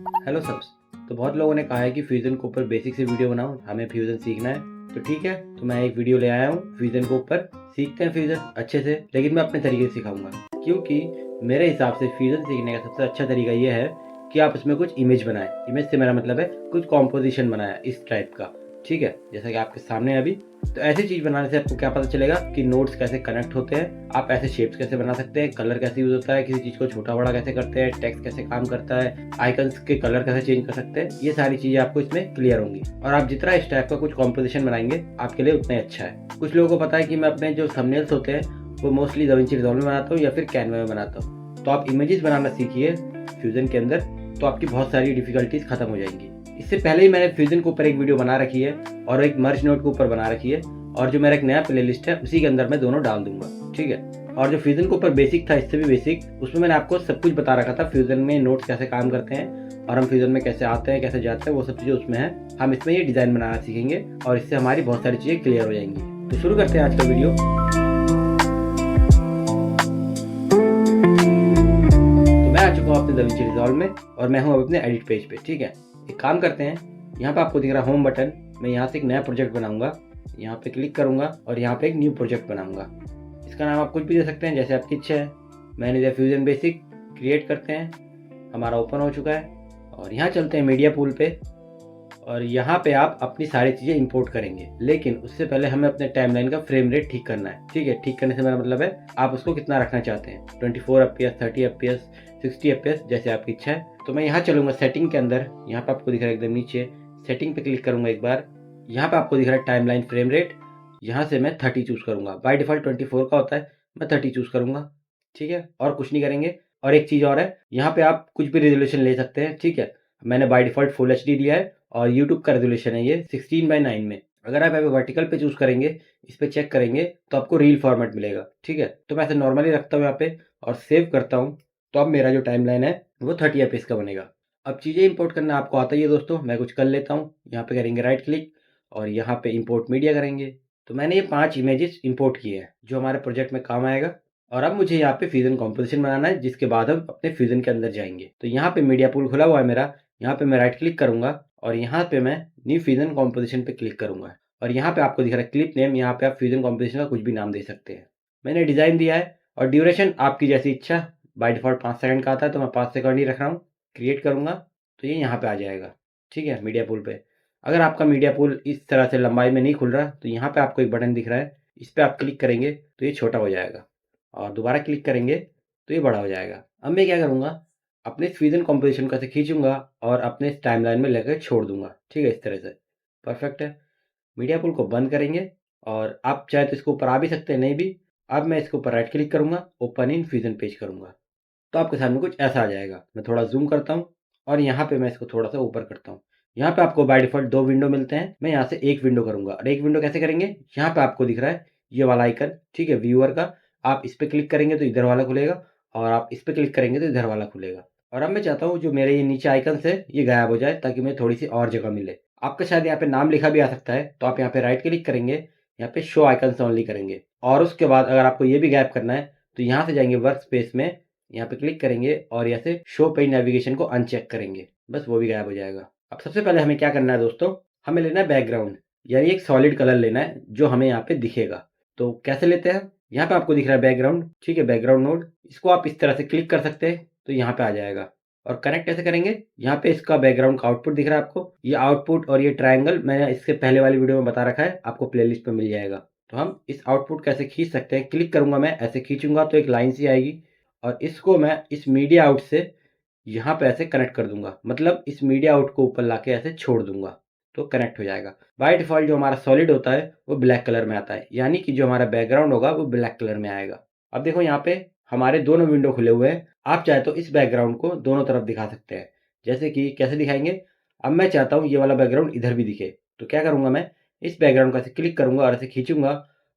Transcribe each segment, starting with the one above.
Hello सबस। तो बहुत लोगों ने कहा है कि फ्यूज़न के ऊपर बेसिक से वीडियो बनाओ, हमें फ्यूज़न सीखना है। तो ठीक है, तो मैं एक वीडियो ले आया हूँ फ्यूज़न के ऊपर। सीखते हैं फ्यूज़न अच्छे से, लेकिन मैं अपने तरीके से सिखाऊंगा, क्योंकि मेरे हिसाब से फ्यूज़न सीखने का सबसे अच्छा तरीका ये है कि आप उसमें कुछ इमेज बनाएं। इमेज से मेरा मतलब है कुछ कॉम्पोजिशन बनाया इस टाइप का। ठीक है, जैसा कि आपके सामने है अभी। तो ऐसी चीज़ बनाने से आपको क्या पता चलेगा कि नोट्स कैसे कनेक्ट होते हैं, आप ऐसे शेप्स कैसे बना सकते हैं, कलर कैसे यूज़ होता है, किसी चीज़ को छोटा बड़ा कैसे करते हैं, टेक्स्ट कैसे काम करता है, आइकन्स के कलर कैसे चेंज कर सकते हैं। ये सारी चीज़ें आपको इसमें क्लियर होंगी, और आप जितना इस टाइप का कुछ कॉम्पोजिशन बनाएंगे आपके लिए उतना ही अच्छा है। कुछ लोगों को पता है कि मैं अपने जो थंबनेल्स होते हैं वो मोस्टली DaVinci Resolve में बनाता हूँ या फिर कैनवा में बनाता हूँ। तो आप इमेजेस बनाना सीखिए फ्यूज़न के अंदर, तो आपकी बहुत सारी डिफ़िकल्टीज खत्म हो जाएंगी। इससे पहले ही मैंने फ्यूज़न के ऊपर एक वीडियो बना रखी है और एक मर्ज नोट के ऊपर बना रखी है, और जो मेरा एक नया प्लेलिस्ट है उसी के अंदर मैं दोनों डाल दूंगा। ठीक है, और जो फ्यूज़न के ऊपर बेसिक था, इससे भी बेसिक, उसमें मैंने आपको सब कुछ बता रखा था फ्यूज़न में नोट्स कैसे काम करते हैं और हम फ्यूज़न में कैसे आते हैं कैसे जाते हैं, वो सब चीज़ें उसमें है। हम इसमें ये डिज़ाइन बनाना सीखेंगे और इससे हमारी बहुत सारी चीज़ें क्लियर हो जाएंगी। तो शुरू करते हैं आज का वीडियो। तो मैं आ चुका हूँ अपने DaVinci Resolve में और मैं हूँ अब अपने एडिट पेज पे। ठीक है, एक काम करते हैं, यहाँ पे आपको दिख रहा होम बटन, मैं यहाँ से एक नया प्रोजेक्ट बनाऊंगा। यहाँ पे क्लिक करूंगा और यहाँ पे एक न्यू प्रोजेक्ट बनाऊंगा। इसका नाम आप कुछ भी दे सकते हैं जैसे आपकी इच्छा है। मैंने दिया फ्यूज़न बेसिक। क्रिएट करते हैं, हमारा ओपन हो चुका है और यहाँ चलते हैं मीडिया पूल पे, और यहाँ पे आप अपनी सारी चीज़ें इंपोर्ट करेंगे। लेकिन उससे पहले हमें अपने टाइमलाइन का फ्रेम रेट ठीक करना है। ठीक है, ठीक करने से मेरा मतलब है आप उसको कितना रखना चाहते हैं, 24 FPS, 30 FPS, 60 FPS, जैसे आपकी इच्छा है। तो मैं यहाँ चलूंगा सेटिंग के अंदर, यहाँ पे आपको दिख रहा है एकदम नीचे, सेटिंग पे क्लिक करूंगा एक बार। यहाँ पे आपको दिख रहा है टाइमलाइन फ्रेम रेट, यहाँ से मैं 30 चूज़ करूंगा। बाय डिफ़ॉल्ट 24 का होता है, मैं 30 चूज़ करूंगा। ठीक है, और कुछ नहीं करेंगे। और एक चीज़ और है, यहाँ पे आप कुछ भी रेजोल्यूशन ले सकते हैं। ठीक है, मैंने बाय डिफ़ॉल्ट फुल HD लिया है और यूट्यूब का रेजोल्यूशन है ये 16:9 में। अगर आप यहाँ पे वर्टिकल पे चूज़ करेंगे, इस पे चेक करेंगे, तो आपको रील फॉर्मेट मिलेगा। ठीक है, तो मैं ऐसे नॉर्मली रखता हूँ यहाँ पे और सेव करता हूँ। तो अब मेरा जो टाइमलाइन है वो 30 FPS का बनेगा। अब चीज़ें इंपोर्ट करना आपको आता ही है दोस्तों, मैं कुछ कर लेता हूँ। यहाँ पे करेंगे राइट क्लिक और यहाँ पे इंपोर्ट मीडिया करेंगे। तो मैंने ये 5 इमेजेस इंपोर्ट किए हैं जो हमारे प्रोजेक्ट में काम आएगा। और अब मुझे यहाँ पे फ्यूज़न कॉम्पोजिशन बनाना है, जिसके बाद हम अपने फ्यूज़न के अंदर जाएंगे। तो यहाँ पे मीडिया पूल खुला हुआ है मेरा, यहाँ पे मैं राइट क्लिक करूंगा और यहाँ पे मैं न्यू फ्यूज़न कॉम्पोजिशन पे क्लिक करूंगा। और यहाँ पे आपको दिख रहा है क्लिप नेम, यहाँ पे आप फ्यूज़न कॉम्पोजिशन का कुछ भी नाम दे सकते हैं। मैंने डिज़ाइन दिया है और ड्यूरेशन आपकी जैसी इच्छा। बाय डिफ़ॉल्ट 5 सेकंड का आता है, तो मैं 5 सेकंड ही रख रहा हूँ। क्रिएट करूँगा तो ये यहाँ पे आ जाएगा। ठीक है, मीडिया पूल पे। अगर आपका मीडिया पूल इस तरह से लंबाई में नहीं खुल रहा, तो यहाँ पे आपको एक बटन दिख रहा है, इस पर आप क्लिक करेंगे तो ये छोटा हो जाएगा, और दोबारा क्लिक करेंगे तो ये बड़ा हो जाएगा। अब मैं क्या करूँगा, अपने फ्यूज़न कॉम्पोजिशन को ऐसे खींचूंगा और अपने टाइमलाइन में लेकर छोड़ दूंगा। ठीक है, इस तरह से परफेक्ट है। मीडिया पूल को बंद करेंगे और आप चाहे तो इसको ऊपर आ भी सकते हैं, नहीं भी। अब मैं इसके ऊपर राइट क्लिक करूंगा, ओपन इन फ्यूज़न पेज करूंगा, तो आपके सामने कुछ ऐसा आ जाएगा। मैं थोड़ा जूम करता हूँ और यहाँ पे मैं इसको थोड़ा सा ऊपर करता हूँ। यहाँ पे आपको बाय डिफ़ॉल्ट 2 विंडो मिलते हैं, मैं यहाँ से एक विंडो करूँगा। और एक विंडो कैसे करेंगे, यहाँ पे आपको दिख रहा है ये वाला आइकन, ठीक है, व्यूअर का। आप इस पे क्लिक करेंगे तो इधर वाला खुलेगा, और आप इस पे क्लिक करेंगे तो इधर वाला खुलेगा। और अब मैं चाहता हूँ जो मेरे ये नीचे आइकन्स है ये गायब हो जाए, ताकि मुझे थोड़ी सी और जगह मिले। आपका शायद यहाँ पे नाम लिखा भी आ सकता है, तो आप यहाँ पे राइट क्लिक करेंगे, यहाँ पे शो आइकन्स ओनली करेंगे। और उसके बाद अगर आपको ये भी गायब करना है, तो यहाँ से जाएंगे वर्क स्पेस में, यहाँ पे क्लिक करेंगे और यहाँ से शो पेज नेविगेशन को अनचेक करेंगे, बस वो भी गायब हो जाएगा। अब सबसे पहले हमें क्या करना है दोस्तों, हमें लेना है बैकग्राउंड, यानी एक सॉलिड कलर लेना है जो हमें यहाँ पे दिखेगा। तो कैसे लेते हैं, यहाँ पे आपको दिख रहा है बैकग्राउंड, ठीक है, बैकग्राउंड नोड। इसको आप इस तरह से क्लिक कर सकते हैं तो यहाँ पे आ जाएगा। और कनेक्ट कैसे करेंगे, यहाँ पे इसका बैकग्राउंड का आउटपुट दिख रहा है आपको, ये आउटपुट और ये ट्रायंगल मैंने इससे पहले वाली वीडियो में बता रखा है, आपको प्लेलिस्ट पे मिल जाएगा। तो हम इस आउटपुट कैसे खींच सकते हैं, क्लिक करूंगा मैं, ऐसे खींचूंगा तो एक लाइन सी आएगी, और इसको मैं इस मीडिया आउट से यहाँ पे ऐसे कनेक्ट कर दूंगा, मतलब इस मीडिया आउट को ऊपर लाके ऐसे छोड़ दूंगा, तो कनेक्ट हो जाएगा। बाय डिफ़ॉल्ट जो हमारा सॉलिड होता है वो ब्लैक कलर में आता है, यानी कि जो हमारा बैकग्राउंड होगा वो ब्लैक कलर में आएगा। अब देखो यहाँ पे हमारे दोनों विंडो खुले हुए हैं, आप चाहे तो इस बैकग्राउंड को दोनों तरफ दिखा सकते हैं। जैसे कि कैसे दिखाएंगे, अब मैं चाहता हूँ ये वाला बैकग्राउंड इधर भी दिखे, तो क्या करूँगा, मैं इस बैकग्राउंड को ऐसे क्लिक करूँगा और ऐसे खींचूंगा,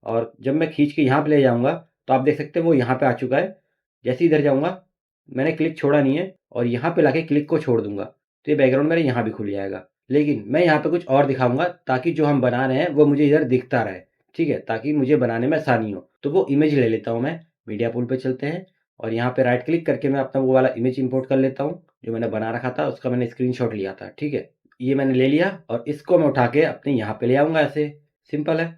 और जब मैं खींच के यहाँ पे ले जाऊँगा तो आप देख सकते हैं वो यहाँ पे आ चुका है। जैसे इधर जाऊँगा, मैंने क्लिक छोड़ा नहीं है, और यहाँ पे लाके क्लिक को छोड़ दूंगा, तो ये बैकग्राउंड मेरे यहाँ भी खुल जाएगा। लेकिन मैं यहाँ पे कुछ और दिखाऊंगा ताकि जो हम बना रहे हैं वो मुझे इधर दिखता रहे। ठीक है, ताकि मुझे बनाने में आसानी हो। तो वो इमेज ले लेता हूँ मैं, मीडिया पूल पे चलते हैं और यहाँ पे राइट क्लिक करके मैं अपना वो वाला इमेज इंपोर्ट कर लेता हूँ जो मैंने बना रखा था, उसका मैंने स्क्रीनशॉट लिया था। ठीक है, ये मैंने ले लिया और इसको मैं उठा के अपने यहाँ पे ले आऊँगा। ऐसे सिंपल है।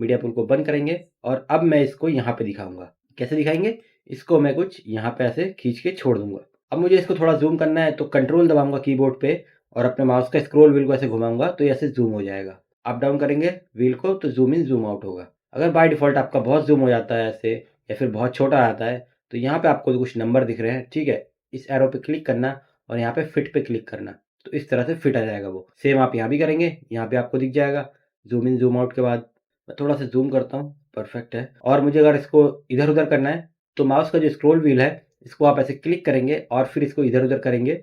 मीडिया पूल को बंद करेंगे और अब मैं इसको यहाँ पे दिखाऊंगा। कैसे दिखाएंगे? इसको मैं कुछ यहाँ पे ऐसे खींच के छोड़ दूंगा। अब मुझे इसको थोड़ा जूम करना है तो कंट्रोल दबाऊंगा कीबोर्ड पे और अपने माउस का स्क्रॉल व्हील को ऐसे घुमाऊंगा तो ये ऐसे जूम हो जाएगा। अप डाउन करेंगे व्हील को तो जूम इन जूम आउट होगा। अगर बाय डिफ़ॉल्ट आपका बहुत जूम हो जाता है ऐसे या फिर बहुत छोटा आता है तो यहाँ पे आपको कुछ नंबर दिख रहे हैं, ठीक है? इस एरो पे क्लिक करना और यहाँ पे फिट पे क्लिक करना, तो इस तरह से फिट आ जाएगा वो। सेम आप यहाँ भी करेंगे, यहाँ पे आपको दिख जाएगा। जूम इन जूम आउट के बाद मैं थोड़ा सा जूम करता हूँ, परफेक्ट है। और मुझे अगर इसको इधर-उधर करना है तो माउस का जो स्क्रॉल व्हील है इसको आप ऐसे क्लिक करेंगे और फिर इसको इधर-उधर करेंगे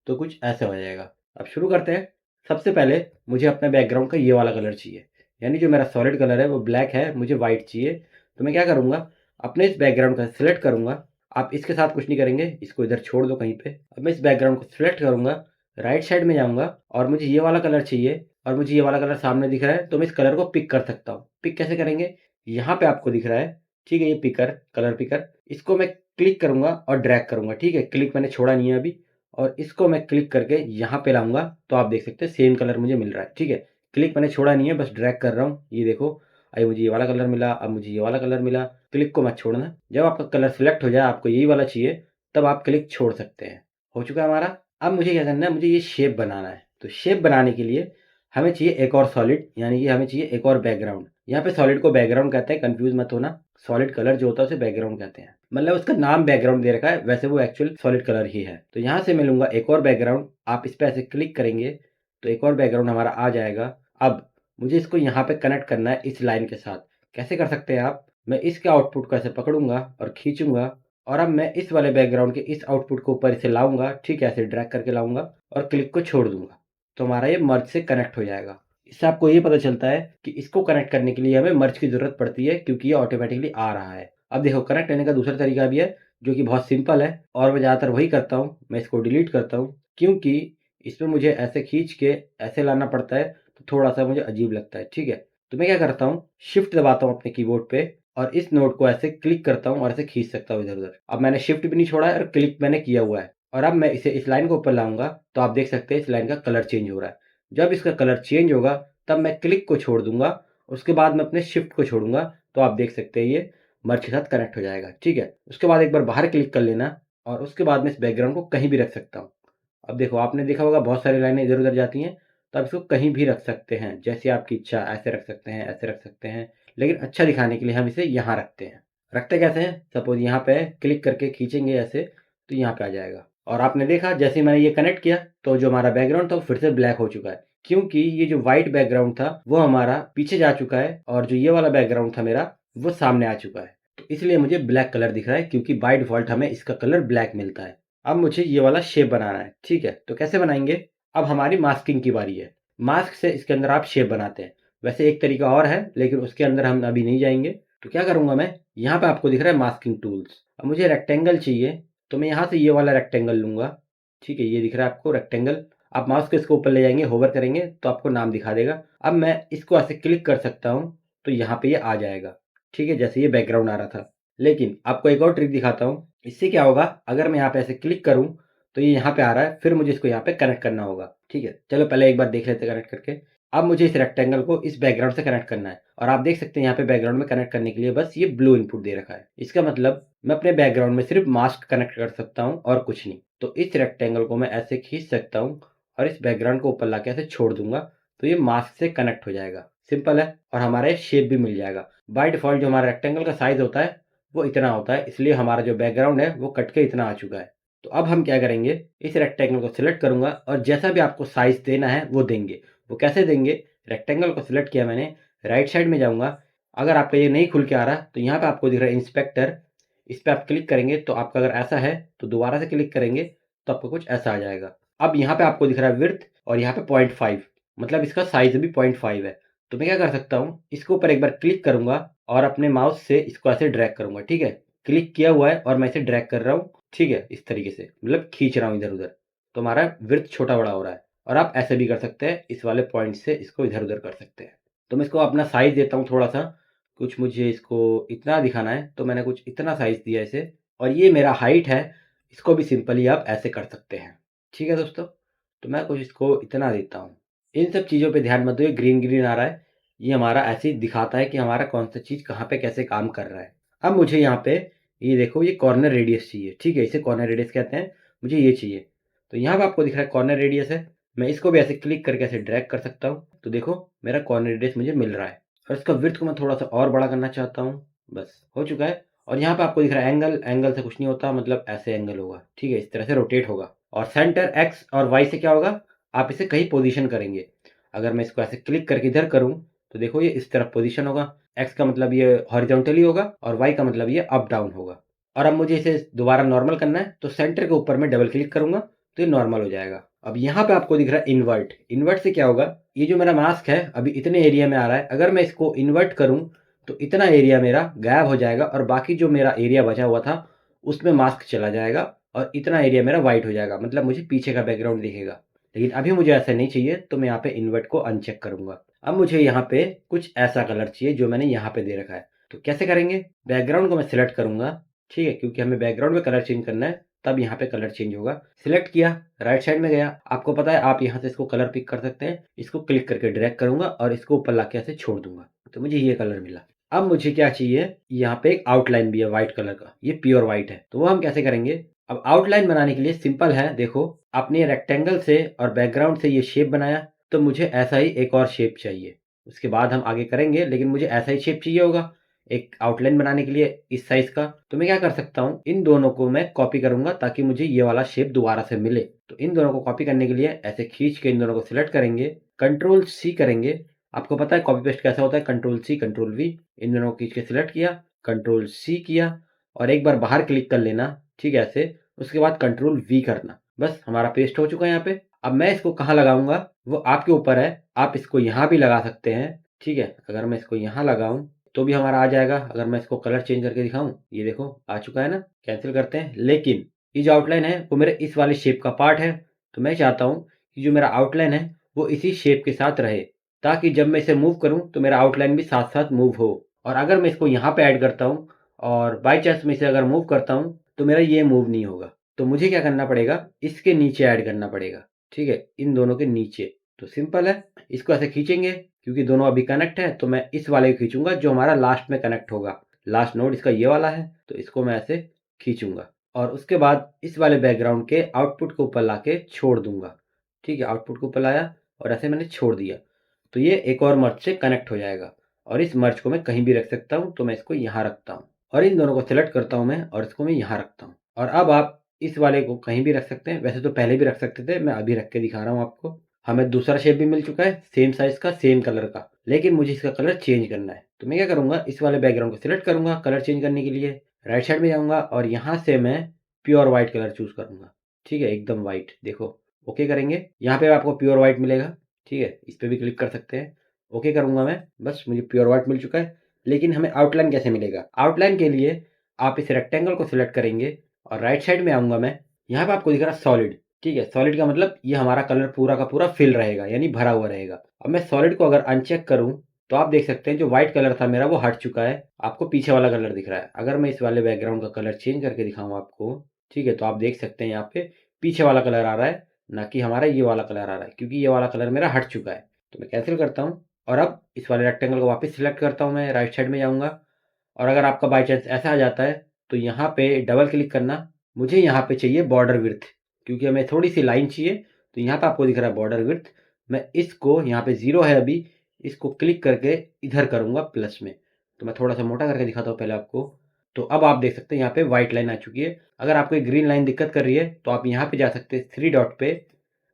तो कुछ ऐसा हो जाएगा। अब शुरू करते हैं। सबसे पहले मुझे अपने बैकग्राउंड का ये वाला कलर चाहिए, यानी जो मेरा सॉलिड कलर है वो ब्लैक है, मुझे वाइट चाहिए। तो मैं क्या करूँगा, अपने इस बैकग्राउंड का सिलेक्ट करूँगा। आप इसके साथ कुछ नहीं करेंगे, इसको इधर छोड़ दो कहीं पे। अब मैं इस बैकग्राउंड को सिलेक्ट करूँगा, राइट साइड में जाऊँगा और मुझे ये वाला कलर चाहिए और मुझे ये वाला कलर सामने दिख रहा है तो मैं इस कलर को पिक कर सकता हूँ। पिक कैसे करेंगे? यहाँ पे आपको दिख रहा है, ठीक है, ये पिकर, कलर पिकर। इसको मैं क्लिक करूँगा और ड्रैग करूँगा, ठीक है? क्लिक मैंने छोड़ा नहीं है अभी और इसको मैं क्लिक करके यहाँ पे लाऊँगा तो आप देख सकते हैं सेम कलर मुझे मिल रहा है, ठीक है? क्लिक मैंने छोड़ा नहीं है, बस ड्रैग कर रहा हूँ। ये देखो, अभी मुझे ये वाला कलर मिला, अब मुझे ये वाला कलर मिला। क्लिक को मत छोड़ना। जब आपका कलर सिलेक्ट हो जाए, आपको यही वाला चाहिए, तब आप क्लिक छोड़ सकते हैं। हो चुका है हमारा। अब मुझे क्या करना है, मुझे ये शेप बनाना है। तो शेप बनाने के लिए हमें चाहिए एक और सॉलिड, यानी कि हमें चाहिए एक और बैकग्राउंड। यहाँ पे सॉलिड को बैकग्राउंड कहते हैं, कंफ्यूज मत होना। सॉलिड कलर जो होता है उसे बैकग्राउंड कहते हैं, मतलब उसका नाम बैकग्राउंड दे रखा है, वैसे वो एक्चुअल सॉलिड कलर ही है। तो यहाँ से मैं लूंगा एक और बैकग्राउंड। आप इस पे ऐसे क्लिक करेंगे तो एक और बैकग्राउंड हमारा आ जाएगा। अब मुझे इसको यहाँ पे कनेक्ट करना है इस लाइन के साथ। कैसे कर सकते हैं आप? मैं इसके आउटपुट को ऐसे पकड़ूंगा और खींचूंगा और अब मैं इस वाले बैकग्राउंड के इस आउटपुट को ऊपर इसे लाऊंगा, ठीक है, ऐसे ड्रैग करके लाऊंगा और क्लिक को छोड़ दूंगा तो हमारा ये मर्ज से कनेक्ट हो जाएगा। इससे आपको ये पता चलता है कि इसको कनेक्ट करने के लिए हमें मर्ज की ज़रूरत पड़ती है क्योंकि ये ऑटोमेटिकली आ रहा है। अब देखो, कनेक्ट करने का दूसरा तरीका भी है जो कि बहुत सिंपल है और मैं ज़्यादातर वही करता हूँ। मैं इसको डिलीट करता हूँ क्योंकि इसमें मुझे ऐसे खींच के ऐसे लाना पड़ता है तो थोड़ा-सा मुझे अजीब लगता है, ठीक है? तो मैं क्या करता हूँ, शिफ्ट दबाता हूँ अपने कीबोर्ड पे और इस नोड को ऐसे क्लिक करता हूँ और ऐसे खींच सकता हूँ इधर-उधर। अब मैंने शिफ्ट भी नहीं छोड़ा है और क्लिक मैंने किया हुआ है और अब मैं इसे इस लाइन को ऊपर लाऊँगा तो आप देख सकते हैं इस लाइन का कलर चेंज हो रहा है। जब इसका कलर चेंज होगा तब मैं क्लिक को छोड़ दूँगा, उसके बाद मैं अपने शिफ्ट को छोड़ूँगा तो आप देख सकते हैं ये मर्ज के साथ कनेक्ट हो जाएगा, ठीक है? उसके बाद एक बार बाहर क्लिक कर लेना और उसके बाद मैं इस बैकग्राउंड को कहीं भी रख सकता हूँ। अब देखो, आपने देखा होगा बहुत सारी लाइनें इधर-उधर जाती हैं, तो आप इसको कहीं भी रख सकते हैं, जैसे आपकी इच्छा। ऐसे रख सकते हैं, ऐसे रख सकते हैं, लेकिन अच्छा दिखाने के लिए हम इसे यहाँ रखते हैं। रखते कैसे हैं? सपोज़ यहाँ पे क्लिक करके खींचेंगे ऐसे, तो यहाँ पे आ जाएगा और आपने देखा जैसे ही मैंने ये कनेक्ट किया, तो जो हमारा बैकग्राउंड था वो फिर से ब्लैक हो चुका है, क्योंकि ये जो व्हाइट बैकग्राउंड था, वो हमारा पीछे जा चुका है और जो ये वाला बैकग्राउंड था मेरा, वो सामने आ चुका है। तो इसलिए मुझे ब्लैक कलर दिख रहा है क्योंकि बाय डिफ़ॉल्ट हमें इसका कलर ब्लैक मिलता है। अब मुझे ये वाला शेप बनाना है, ठीक है? तो कैसे बनाएँगे? अब हमारी मास्किंग की बारी है। मास्क से इसके अंदर आप शेप बनाते हैं। वैसे एक तरीका और है, लेकिन उसके अंदर हम अभी नहीं जाएँगे। तो क्या करूँगा मैं, यहाँ पे आपको दिख रहा है मास्किंग टूल्स। अब मुझे रेक्टेंगल चाहिए, तो मैं यहाँ से ये वाला रेक्टेंगल लूँगा, ठीक है? ये दिख रहा है आपको रेक्टेंगल। आप माउस को इसके ऊपर ले जाएँगे, होवर करेंगे तो आपको नाम दिखा देगा। अब मैं इसको ऐसे क्लिक कर सकता हूँ, तो यहाँ पे ये आ जाएगा, ठीक है? जैसे ये बैकग्राउंड आ रहा था। लेकिन आपको एक और ट्रिक दिखाता हूँ। इससे क्या होगा, अगर मैं यहाँ पे ऐसे क्लिक करूँ तो ये यहाँ पे आ रहा है, फिर मुझे इसको यहाँ पे कनेक्ट करना होगा, ठीक है? चलो पहले एक बार देख लेते हैं कनेक्ट करके। अब मुझे इस रेक्टेंगल को इस बैकग्राउंड से कनेक्ट करना है और आप देख सकते हैं यहाँ पे बैकग्राउंड में कनेक्ट करने के लिए बस ये ब्लू इनपुट दे रखा है। इसका मतलब मैं अपने बैकग्राउंड में सिर्फ मास्क कनेक्ट कर सकता हूँ और कुछ नहीं। तो इस रेक्टेंगल को मैं ऐसे खींच सकता हूँ और इस बैकग्राउंड को ऊपर लाके ऐसे छोड़ दूंगा तो ये मास्क से कनेक्ट हो जाएगा। सिंपल है और हमारा ये शेप भी मिल जाएगा। बाय डिफ़ॉल्ट जो हमारा रेक्टेंगल का साइज़ होता है वो इतना होता है, इसलिए हमारा जो बैकग्राउंड है वो कट के इतना आ चुका है। तो अब हम क्या करेंगे, इस रेक्टेंगल को सिलेक्ट करूँगा और जैसा भी आपको साइज़ देना है वो देंगे। वो कैसे देंगे, रेक्टेंगल को सिलेक्ट किया मैंने, राइट साइड में जाऊँगा। अगर आपका ये नहीं खुल के आ रहा तो यहाँ पे आपको दिख रहा है इंस्पेक्टर, इस पे आप क्लिक करेंगे तो आपका अगर ऐसा है तो दोबारा से क्लिक करेंगे तो आपको कुछ ऐसा आ जाएगा। अब यहाँ पे आपको दिख रहा है विड्थ और यहाँ पे 0.5, मतलब इसका साइज़ भी 0.5 है। तो मैं क्या कर सकता हूँ, इसके ऊपर एक बार क्लिक करूँगा और अपने माउस से इसको ऐसे ड्रैग करूँगा, ठीक है? क्लिक किया हुआ है और मैं इसे ड्रैग कर रहा हूँ, ठीक है? इस तरीके से, मतलब खींच रहा हूँ इधर-उधर, तो हमारा विड्थ छोटा-बड़ा हो रहा है। और आप ऐसे भी कर सकते हैं, इस वाले पॉइंट से इसको इधर-उधर कर सकते हैं। तो मैं इसको अपना साइज़ देता हूँ थोड़ा-सा, कुछ मुझे इसको इतना दिखाना है, तो मैंने कुछ इतना साइज़ दिया इसे और ये मेरा हाइट है, इसको भी सिंपली आप ऐसे कर सकते हैं। ठीक है दोस्तों, तो मैं कुछ इसको इतना देता हूँ। इन सब चीज़ों पे ध्यान मत दो, ये ग्रीन ग्रीन आ रहा है, ये हमारा ऐसे ही दिखाता है कि हमारा कौन सा चीज़ कहाँ पे कैसे काम कर रहा है। अब मुझे यहाँ पे ये देखो, ये कॉर्नर रेडियस चाहिए। ठीक है, इसे कॉर्नर रेडियस कहते हैं, मुझे ये चाहिए। तो यहाँ पे आपको दिख रहा है कॉर्नर रेडियस है, मैं इसको भी ऐसे क्लिक करके ऐसे ड्रैग कर सकता हूँ। तो देखो मेरा कॉर्नर रेडियस मुझे मिल रहा है, और इसका विड्थ को मैं थोड़ा सा और बड़ा करना चाहता हूँ। बस हो चुका है। और यहाँ पे आपको दिख रहा है एंगल, एंगल से कुछ नहीं होता, मतलब ऐसे एंगल होगा। ठीक है, इस तरह से रोटेट होगा। और सेंटर एक्स और वाई से क्या होगा, आप इसे कहीं पोजीशन करेंगे। अगर मैं इसको ऐसे क्लिक करके इधर करूँ तो देखो ये इस तरफ पोजीशन होगा। एक्स का मतलब ये हॉरिजॉन्टली होगा और वाई का मतलब ये अप डाउन होगा। और अब मुझे इसे दोबारा नॉर्मल करना है, तो सेंटर के ऊपर मैं डबल क्लिक करूंगा तो ये नॉर्मल हो जाएगा। अब यहाँ पे आपको दिख रहा है इन्वर्ट। इन्वर्ट से क्या होगा, ये जो मेरा मास्क है अभी इतने एरिया में आ रहा है, अगर मैं इसको इन्वर्ट करूँ तो इतना एरिया मेरा गायब हो जाएगा, और बाकी जो मेरा एरिया बचा हुआ था उसमें मास्क चला जाएगा, और इतना एरिया मेरा वाइट हो जाएगा, मतलब मुझे पीछे का बैकग्राउंड दिखेगा। लेकिन अभी मुझे ऐसा नहीं चाहिए, तो मैं यहाँ पे इन्वर्ट को अनचेक करूंगा। अब मुझे यहाँ पे कुछ ऐसा कलर चाहिए जो मैंने यहाँ पे दे रखा है। तो कैसे करेंगे, बैकग्राउंड को मैं सिलेक्ट करूंगा। ठीक है, क्योंकि हमें बैकग्राउंड में कलर चेंज करना है, तब यहाँ पे कलर चेंज होगा। सिलेक्ट किया, राइट साइड में गया, आपको पता है आप यहाँ से इसको कलर पिक कर सकते हैं। इसको क्लिक करके ड्रैग करूंगा और इसको ऊपर लाके ऐसे छोड़ दूंगा, तो मुझे ये कलर मिला। अब मुझे क्या चाहिए, यहाँ पे एक आउटलाइन भी है व्हाइट कलर का, ये प्योर व्हाइट है। तो वो हम कैसे करेंगे, अब आउटलाइन बनाने के लिए सिंपल है। देखो आपने रेक्टेंगल से और बैकग्राउंड से ये शेप बनाया, तो मुझे ऐसा ही एक और शेप चाहिए। उसके बाद हम आगे करेंगे, लेकिन मुझे ऐसा ही शेप चाहिए होगा एक आउटलाइन बनाने के लिए इस साइज का। तो मैं क्या कर सकता हूँ, इन दोनों को मैं कॉपी करूंगा ताकि मुझे ये वाला शेप दोबारा से मिले। तो इन दोनों को कॉपी करने के लिए ऐसे खींच के इन दोनों को सिलेक्ट करेंगे, कंट्रोल सी करेंगे। आपको पता है कॉपी पेस्ट कैसा होता है, कंट्रोल सी कंट्रोल वी। इन दोनों को खींच के सिलेक्ट किया, कंट्रोल सी किया, और एक बार बाहर क्लिक कर लेना। ठीक है, ऐसे। उसके बाद कंट्रोल वी करना। बस हमारा पेस्ट हो चुका है यहाँ पे। अब मैं इसको कहाँ लगाऊंगा वो आपके ऊपर है, आप इसको यहाँ भी लगा सकते हैं। ठीक है, अगर मैं इसको यहाँ लगाऊं तो भी हमारा आ जाएगा। अगर मैं इसको कलर चेंज करके दिखाऊं, ये देखो आ चुका है ना। कैंसिल करते हैं, लेकिन ये जो आउटलाइन है वो मेरे इस वाले शेप का पार्ट है। तो मैं चाहता हूँ कि जो मेरा आउटलाइन है वो इसी शेप के साथ रहे, ताकि जब मैं इसे मूव करूँ तो मेरा आउटलाइन भी साथ साथ मूव हो। और अगर मैं इसको यहाँ पे ऐड करता हूँ और बाई चांस मैं इसे अगर मूव करता हूँ तो मेरा ये मूव नहीं होगा। तो मुझे क्या करना पड़ेगा, इसके नीचे ऐड करना पड़ेगा। ठीक है, इन दोनों के नीचे। तो सिंपल है, इसको ऐसे खींचेंगे, क्योंकि दोनों अभी कनेक्ट है तो मैं इस वाले को खींचूंगा जो हमारा लास्ट में कनेक्ट होगा। लास्ट नोड इसका ये वाला है, तो इसको मैं ऐसे खींचूंगा, और उसके बाद इस वाले बैकग्राउंड के आउटपुट को ऊपर लाके छोड़ दूंगा। ठीक है, आउटपुट को ऊपर लाया और ऐसे मैंने छोड़ दिया, तो ये एक और मर्ज से कनेक्ट हो जाएगा। और इस मर्ज को मैं कहीं भी रख सकता हूँ, तो मैं इसको यहाँ रखता हूँ, और इन दोनों को सिलेक्ट करता हूँ मैं, और इसको मैं यहाँ रखता हूँ। और अब आप इस वाले को कहीं भी रख सकते हैं, वैसे तो पहले भी रख सकते थे, मैं अभी रख के दिखा रहा हूँ आपको। हमें दूसरा शेप भी मिल चुका है, सेम साइज का सेम कलर का, लेकिन मुझे इसका कलर चेंज करना है। तो मैं क्या करूंगा, इस वाले बैकग्राउंड को सिलेक्ट करूंगा कलर चेंज करने के लिए, राइट साइड में जाऊंगा और यहाँ से मैं प्योर व्हाइट कलर चूज करूंगा। ठीक है, एकदम व्हाइट। देखो ओके करेंगे, यहाँ पे आपको प्योर व्हाइट मिलेगा। ठीक है, इस पर भी क्लिक कर सकते हैं। ओके करूंगा मैं, बस मुझे प्योर व्हाइट मिल चुका है। लेकिन हमें आउटलाइन कैसे मिलेगा, आउटलाइन के लिए आप इस रेक्टेंगल को सिलेक्ट करेंगे और राइट साइड में आऊंगा मैं। यहाँ पे आपको दिख रहा है सॉलिड। ठीक है, सॉलिड का मतलब ये हमारा कलर पूरा का पूरा फिल रहेगा, यानी भरा हुआ रहेगा। अब मैं सॉलिड को अगर अनचेक करूं तो आप देख सकते हैं जो व्हाइट कलर था मेरा वो हट चुका है, आपको पीछे वाला कलर दिख रहा है। अगर मैं इस वाले बैकग्राउंड का कलर चेंज करके दिखाऊं आपको, ठीक है, तो आप देख सकते हैं यहाँ पे पीछे वाला कलर आ रहा है, ना कि हमारा ये वाला कलर आ रहा है, क्योंकि ये वाला कलर मेरा हट चुका है। तो मैं कैंसिल करता हूँ, और अब इस वाले रेक्टेंगल को वापस सिलेक्ट करता हूँ मैं, राइट साइड में जाऊँगा। और अगर आपका बाई चांस ऐसा आ जाता है तो यहाँ पे डबल क्लिक करना। मुझे यहाँ पे चाहिए बॉर्डर विड्थ, क्योंकि हमें थोड़ी सी लाइन चाहिए। तो यहाँ पे आपको दिख रहा है बॉर्डर विड्थ, मैं इसको यहाँ पे 0 है अभी, इसको क्लिक करके इधर करूँगा प्लस में। तो मैं थोड़ा सा मोटा करके दिखाता हूँ पहले आपको। तो अब आप देख सकते हैं यहाँ पे व्हाइट लाइन आ चुकी है। अगर आपको एक ग्रीन लाइन दिक्कत कर रही है तो आप यहाँ पे जा सकते हैं 3 डॉट पे,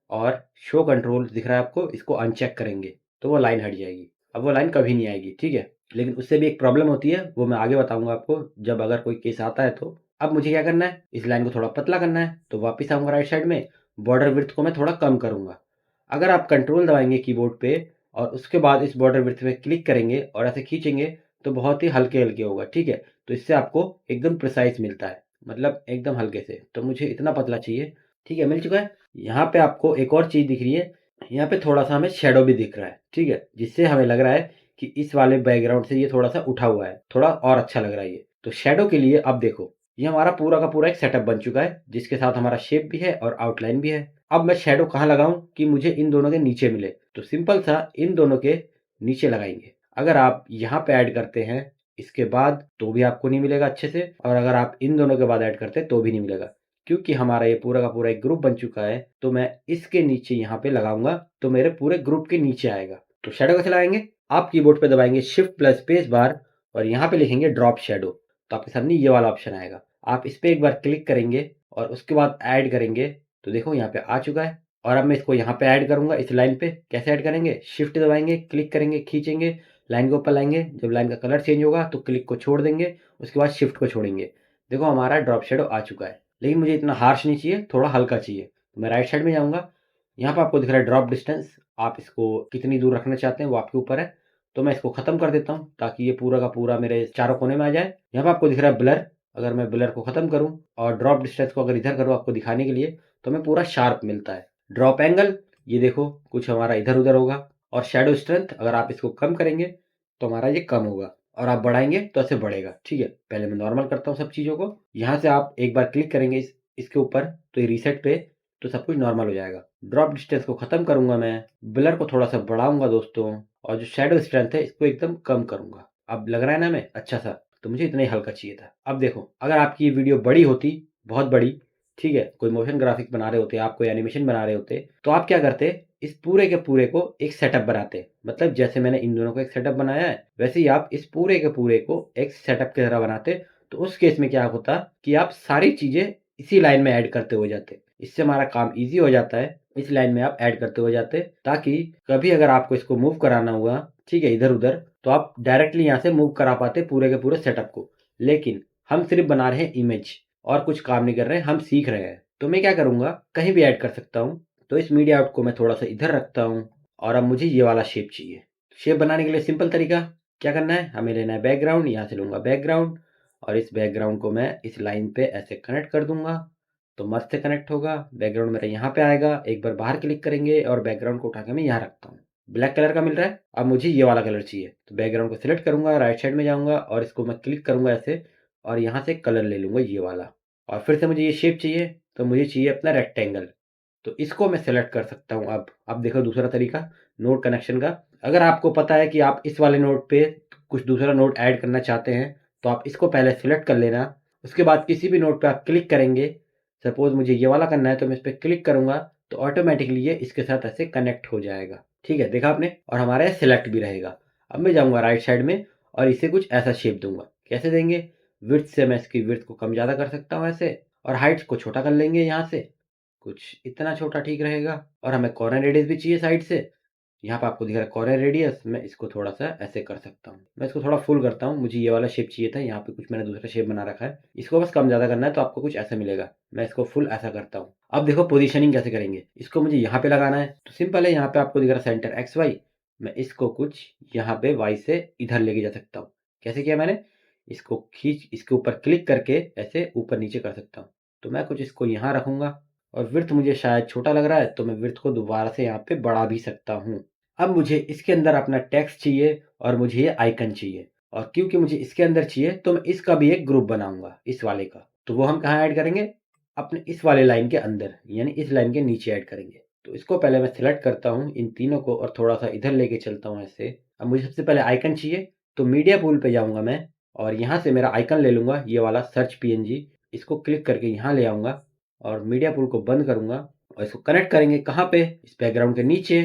और शो कंट्रोल दिख रहा है आपको, इसको अनचेक करेंगे तो वो लाइन हट जाएगी। अब वो लाइन कभी नहीं आएगी। ठीक है, लेकिन उससे भी एक प्रॉब्लम होती है, वो मैं आगे बताऊंगा आपको जब अगर कोई केस आता है तो। अब मुझे क्या करना है, इस लाइन को थोड़ा पतला करना है, तो वापस आऊंगा राइट साइड में, बॉर्डर विड्थ को मैं थोड़ा कम करूंगा। अगर आप कंट्रोल दबाएंगे कीबोर्ड पे और उसके बाद इस बॉर्डर विड्थ पे क्लिक करेंगे और ऐसे खींचेंगे तो बहुत ही हल्के हल्के होगा। ठीक है, तो इससे आपको एकदम प्रिसाइज मिलता है, मतलब एकदम हल्के से। तो मुझे इतना पतला चाहिए। ठीक है, मिल चुका है। यहाँ पे आपको एक और चीज़ दिख रही है, यहाँ पे थोड़ा सा हमें शेडो भी दिख रहा है। ठीक है, जिससे हमें लग रहा है कि इस वाले बैकग्राउंड से ये थोड़ा सा उठा हुआ है, थोड़ा और अच्छा लग रहा है ये। तो शेडो के लिए अब देखो, ये हमारा पूरा का पूरा एक सेटअप बन चुका है, जिसके साथ हमारा शेप भी है और आउटलाइन भी है। अब मैं शेडो कहाँ लगाऊं कि मुझे इन दोनों के नीचे मिले, तो सिंपल सा इन दोनों के नीचे लगाएंगे। अगर आप यहाँ पे ऐड करते हैं इसके बाद तो भी आपको नहीं मिलेगा अच्छे से, और अगर आप इन दोनों के बाद ऐड करते हैं तो भी नहीं मिलेगा, क्योंकि हमारा ये पूरा का पूरा एक ग्रुप बन चुका है। तो मैं इसके नीचे यहाँ पे लगाऊंगा तो मेरे पूरे ग्रुप के नीचे आएगा। तो शेडो कैसे लगाएंगे, आप कीबोर्ड पे दबाएंगे शिफ्ट प्लस स्पेस बार और यहाँ पे लिखेंगे ड्रॉप शेडो, तो आपके सामने ये वाला ऑप्शन आएगा। आप इस पे एक बार क्लिक करेंगे और उसके बाद ऐड करेंगे, तो देखो यहाँ पे आ चुका है। और अब मैं इसको यहाँ पे ऐड करूंगा इस लाइन पे। कैसे ऐड करेंगे, शिफ्ट दबाएंगे, क्लिक करेंगे, खींचेंगे, लाइन को ऊपर लाएंगे, जब लाइन का कलर चेंज होगा तो क्लिक को छोड़ देंगे, उसके बाद शिफ्ट को छोड़ेंगे। देखो हमारा ड्रॉप शेडो आ चुका है, लेकिन मुझे इतना हार्श नहीं चाहिए, थोड़ा हल्का चाहिए। तो मैं राइट साइड में जाऊंगा, यहाँ पर आपको दिख रहा है ड्रॉप डिस्टेंस, आप इसको कितनी दूर रखना चाहते हैं वो आपके ऊपर है। तो मैं इसको खत्म कर देता हूँ ताकि ये पूरा का पूरा मेरे चारों कोने में आ जाए। यहाँ पर आपको दिख रहा है ब्लर, अगर मैं ब्लर को खत्म करूँ और ड्रॉप डिस्टेंस को अगर इधर करूँ आपको दिखाने के लिए, तो हमें पूरा शार्प मिलता है। ड्रॉप एंगल, ये देखो कुछ हमारा इधर उधर होगा। और शेडो स्ट्रेंथ, अगर आप इसको कम करेंगे तो हमारा ये कम होगा, और आप बढ़ाएंगे तो ऐसे बढ़ेगा। ठीक है, पहले मैं नॉर्मल करता हूँ सब चीज़ों को। यहाँ से आप एक बार क्लिक करेंगे इसके ऊपर, तो ये रीसेट पे, तो सब कुछ नॉर्मल हो जाएगा। ड्रॉप डिस्टेंस को खत्म करूंगा मैं, ब्लर को थोड़ा सा बढ़ाऊंगा दोस्तों, और जो शेडो स्ट्रेंथ है इसको एकदम कम करूंगा। अब लग रहा है ना हमें अच्छा सा, तो मुझे इतना ही हल्का चाहिए था। अब देखो अगर आपकी ये वीडियो बड़ी होती, बहुत बड़ी, ठीक है, कोई मोशन ग्राफिक बना रहे होते, आप कोई एनिमेशन बना रहे होते, तो आप क्या करते, इस पूरे के पूरे को एक सेटअप बनाते। मतलब जैसे मैंने इन दोनों को एक सेटअप बनाया है, वैसे ही आप इस पूरे के पूरे को एक सेटअप की तरह बनाते। तो उस केस में क्या होता कि आप सारी चीजें इसी लाइन में ऐड करते हो जाते, इससे हमारा काम ईजी हो जाता है। इस लाइन में आप ऐड करते हो जाते, ताकि कभी अगर आपको इसको मूव कराना हुआ, ठीक है, इधर उधर, तो आप डायरेक्टली यहाँ से मूव करा पाते पूरे के पूरे सेटअप को। लेकिन हम सिर्फ बना रहे हैं इमेज, और कुछ काम नहीं कर रहे हैं, हम सीख रहे हैं। तो मैं क्या करूंगा, कहीं भी ऐड कर सकता हूँ। तो इस मीडिया आउट को मैं थोड़ा सा इधर रखता हूँ, और अब मुझे ये वाला शेप चाहिए। शेप बनाने के लिए सिंपल तरीका क्या करना है, हमें लेना है बैकग्राउंड, यहाँ से लूंगा बैकग्राउंड, और इस बैकग्राउंड को मैं इस लाइन पे ऐसे कनेक्ट कर दूंगा, तो मस्त से कनेक्ट होगा। बैकग्राउंड मेरा यहाँ पे आएगा, एक बार बाहर क्लिक करेंगे और बैकग्राउंड को उठा के मैं यहाँ रखता हूँ। ब्लैक कलर का मिल रहा है, अब मुझे ये वाला कलर चाहिए। तो बैकग्राउंड को सिलेक्ट करूंगा, राइट साइड में जाऊंगा और इसको मैं क्लिक करूंगा ऐसे, और यहाँ से कलर ले लूंगा ये वाला। और फिर से मुझे ये शेप चाहिए, तो मुझे चाहिए अपना रेक्टेंगल। तो इसको मैं सेलेक्ट कर सकता हूँ। अब देखो दूसरा तरीका नोड कनेक्शन का। अगर आपको पता है कि आप इस वाले नोड पे कुछ दूसरा नोड ऐड करना चाहते हैं, तो आप इसको पहले सिलेक्ट कर लेना। उसके बाद किसी भी नोड पे आप क्लिक करेंगे, सपोज मुझे ये वाला करना है, तो मैं इस पर क्लिक करूंगा, तो ऑटोमेटिकली ये इसके साथ ऐसे कनेक्ट हो जाएगा। ठीक है, देखा आपने, और हमारा ये सिलेक्ट भी रहेगा। अब मैं जाऊंगा राइट साइड में और इसे कुछ ऐसा शेप दूंगा। कैसे देंगे, विड्थ से मैं इसकी विड्थ को कम ज़्यादा कर सकता हूँ ऐसे, और हाइट को छोटा कर लेंगे यहाँ से, कुछ इतना छोटा ठीक रहेगा। और हमें कॉर्नर रेडियस भी चाहिए साइड से, यहाँ पे आपको दिख रहा है कॉर्नर रेडियस, मैं इसको थोड़ा सा ऐसे कर सकता हूँ। मैं इसको थोड़ा फुल करता हूँ, मुझे ये वाला शेप चाहिए था, यहाँ पे कुछ मैंने दूसरा शेप बना रखा है, इसको बस कम ज़्यादा करना है, तो आपको कुछ ऐसा मिलेगा। मैं इसको फुल ऐसा करता हूँ। अब देखो पोजीशनिंग कैसे करेंगे, इसको मुझे यहाँ पे लगाना है, तो सिंपल है, यहाँ पे आपको दिख रहा है सेंटर एक्स वाई, मैं इसको कुछ यहाँ पे वाई से इधर लेके जा सकता हूँ। कैसे किया मैंने, इसको खींच इसके ऊपर क्लिक करके ऐसे ऊपर नीचे कर सकता हूँ। तो मैं कुछ इसको यहाँ रखूंगा, और विड्थ मुझे शायद छोटा लग रहा है, तो मैं विड्थ को दोबारा से यहाँ पे बढ़ा भी सकता हूँ। अब मुझे इसके अंदर अपना टेक्स्ट चाहिए, और मुझे ये आइकन चाहिए, और क्योंकि मुझे इसके अंदर चाहिए तो मैं इसका भी एक ग्रुप बनाऊंगा इस वाले का। तो वो हम कहाँ ऐड करेंगे, अपने इस वाले लाइन के अंदर, यानी इस लाइन के नीचे ऐड करेंगे। तो इसको पहले मैं सिलेक्ट करता हूँ इन तीनों को, और थोड़ा सा इधर लेके चलता हूँ ऐसे। अब मुझे सबसे पहले आइकन चाहिए, तो मीडिया पूल पे जाऊंगा मैं, और यहाँ से मेरा आइकन ले लूंगा ये वाला सर्च पीएनजी, इसको क्लिक करके यहाँ ले आऊंगा, और मीडिया पूल को बंद करूंगा, और इसको कनेक्ट करेंगे कहाँ पे, इस बैकग्राउंड के नीचे।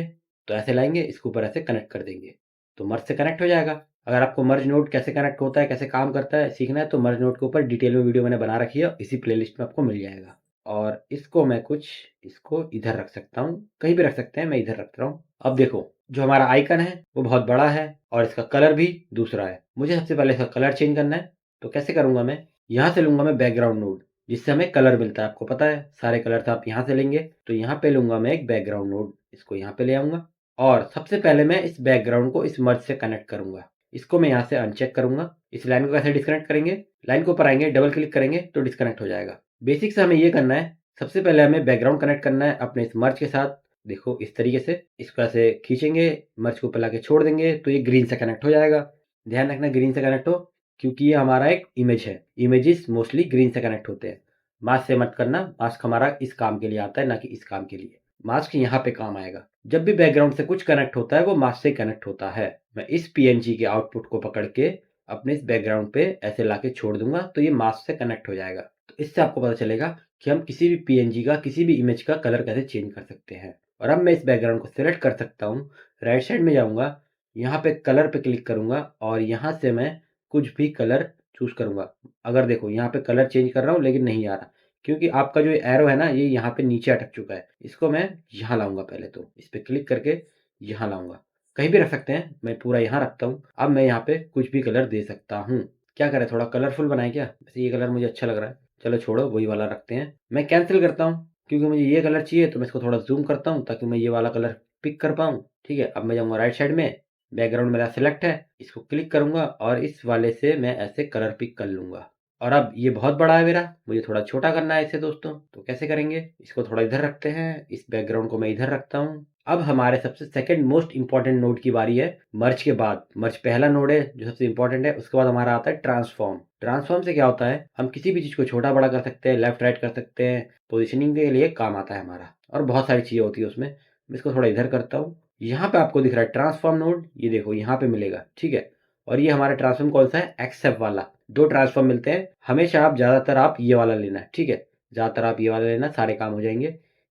तो ऐसे लाएंगे, इसके ऊपर ऐसे कनेक्ट कर देंगे, तो मर्ज से कनेक्ट हो जाएगा। अगर आपको मर्ज नोड कैसे कनेक्ट होता है, कैसे काम करता है सीखना है, तो मर्ज नोड के ऊपर डिटेल में वीडियो मैंने बना रखी है, इसी प्लेलिस्ट में आपको मिल जाएगा। और इसको मैं कुछ, इसको इधर रख सकता हूँ, कहीं भी रख सकते हैं, मैं इधर रख रहा हूँ। अब देखो जो हमारा आइकन है वो बहुत बड़ा है, और इसका कलर भी दूसरा है। मुझे सबसे पहले इसका कलर चेंज करना है, तो कैसे करूंगा मैं, यहाँ से लूंगा मैं बैकग्राउंड नोड, जिससे हमें कलर मिलता है। आपको पता है सारे कलर आप यहाँ से लेंगे, तो यहाँ पे लूंगा मैं एक बैकग्राउंड नोड, इसको यहाँ पे ले आऊंगा, और सबसे पहले मैं इस बैकग्राउंड को इस मर्ज से कनेक्ट करूंगा। इसको मैं यहाँ से अनचेक करूंगा। इस लाइन को कैसे डिस्कनेक्ट करेंगे, लाइन के ऊपर आएंगे, डबल क्लिक करेंगे तो डिस्कनेक्ट हो जाएगा। बेसिक से हमें ये करना है, सबसे पहले हमें बैकग्राउंड कनेक्ट करना है अपने इस मर्ज के साथ। देखो इस तरीके से इसको ऐसे खींचेंगे, मर्ज को ऊपर लाके छोड़ देंगे, तो ये ग्रीन से कनेक्ट हो जाएगा। ध्यान रखना ग्रीन से कनेक्ट हो, क्योंकि ये हमारा एक इमेज है। इमेजेस मोस्टली ग्रीन से कनेक्ट होते हैं। मास्क से मत करना, मास्क हमारा इस काम के लिए आता है, ना कि इस काम के लिए। मास्क यहाँ पे काम आएगा। जब भी बैकग्राउंड से कुछ कनेक्ट होता है वो मास्क से कनेक्ट होता है। मैं इस पीएनजी के आउटपुट को पकड़ के अपने इस बैकग्राउंड पे ऐसे लाके छोड़ दूंगा तो ये मास्क से कनेक्ट हो जाएगा। तो इससे आपको पता चलेगा कि हम किसी भी पीएनजी का, किसी भी इमेज का कलर कैसे चेंज कर सकते हैं। और अब मैं इस बैकग्राउंड को सिलेक्ट कर सकता हूँ। राइट साइड में जाऊँगा, यहाँ पे कलर पे क्लिक करूँगा और यहाँ से मैं कुछ भी कलर चूज़ करूँगा। अगर देखो यहाँ पे कलर चेंज कर रहा हूँ लेकिन नहीं आ रहा, क्योंकि आपका जो एरो है ना ये यहाँ पे नीचे अटक चुका है। इसको मैं यहाँ लाऊँगा, पहले तो इस पे क्लिक करके यहाँ लाऊँगा। कहीं भी रख सकते हैं, मैं पूरा यहाँ रखता हूँ। अब मैं यहाँ पे कुछ भी कलर दे सकता हूँ। क्या करें, थोड़ा कलरफुल बनाएँ क्या? वैसे ये कलर मुझे अच्छा लग रहा है। चलो छोड़ो, वही वाला रखते हैं। मैं कैंसिल करता हूँ क्योंकि मुझे ये कलर चाहिए, तो मैं इसको थोड़ा ज़ूम करता हूँ ताकि मैं ये वाला कलर पिक कर पाऊँ। ठीक है, अब मैं जाऊँगा राइट साइड में, बैकग्राउंड मेरा सिलेक्ट है, इसको क्लिक करूँगा और इस वाले से मैं ऐसे कलर पिक कर लूँगा। और अब ये बहुत बड़ा है मेरा, मुझे थोड़ा छोटा करना है इसे दोस्तों। तो कैसे करेंगे, इसको थोड़ा इधर रखते हैं, इस बैकग्राउंड को मैं इधर रखता हूँ। अब हमारे सबसे सेकंड मोस्ट इंपॉर्टेंट नोड की बारी है। मर्ज के बाद, मर्ज पहला नोड है जो सबसे इंपॉर्टेंट है, उसके बाद हमारा आता है ट्रांसफॉर्म। ट्रांसफॉर्म से क्या होता है, हम किसी भी चीज को छोटा बड़ा कर सकते हैं, लेफ्ट राइट कर सकते हैं, पोजिशनिंग के लिए काम आता है हमारा, और बहुत सारी चीजें होती है उसमें। मैं इसको थोड़ा इधर करता हूँ। यहाँ पे आपको दिख रहा है ट्रांसफॉर्म नोड, ये देखो यहाँ पे मिलेगा, ठीक है। और ये हमारा ट्रांसफॉर्म कौन सा है, एक्सेप्ट वाला। दो ट्रांसफॉर्म मिलते हैं, हमेशा आप ज्यादातर आप ये वाला लेना है, ठीक है। ज्यादातर आप ये वाला लेना, सारे काम हो जाएंगे।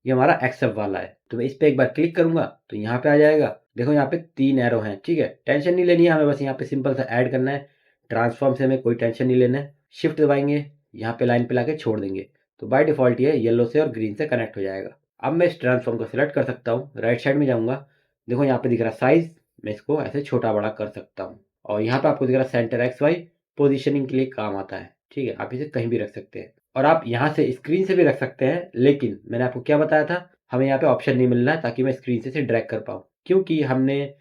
ये हमारा एक्सेप्ट वाला है, तो मैं इस पे एक बार क्लिक करूंगा तो यहाँ पे आ जाएगा। देखो यहाँ पे 3 एरो हैं, ठीक है। टेंशन नहीं लेनी है हमें, बस यहाँ पे सिंपल सा ऐड करना है। ट्रांसफॉर्म से हमें कोई टेंशन नहीं लेना है। शिफ्ट दबाएंगे, यहाँ पे लाइन पे लाके छोड़ देंगे, तो बाय डिफॉल्ट ये येलो से और ग्रीन से कनेक्ट हो जाएगा। अब मैं इस ट्रांसफॉर्म को सिलेक्ट कर सकता हूँ, राइट साइड में जाऊँगा, देखो यहाँ पे दिख रहा साइज, मैं इसको ऐसे छोटा बड़ा कर सकता हूँ। और यहाँ पे आपको दिख रहा सेंटर एक्स वाई, पोजिशनिंग के लिए काम आता है, ठीक है। आप इसे कहीं भी रख सकते हैं, और आप यहाँ से स्क्रीन से भी रख सकते हैं, लेकिन मैंने आपको क्या बताया था, हमें यहाँ पे ऑप्शन नहीं मिल रहा है ताकि मैं स्क्रीन से इसे ड्रैग कर पाऊँ। क्योंकि हमने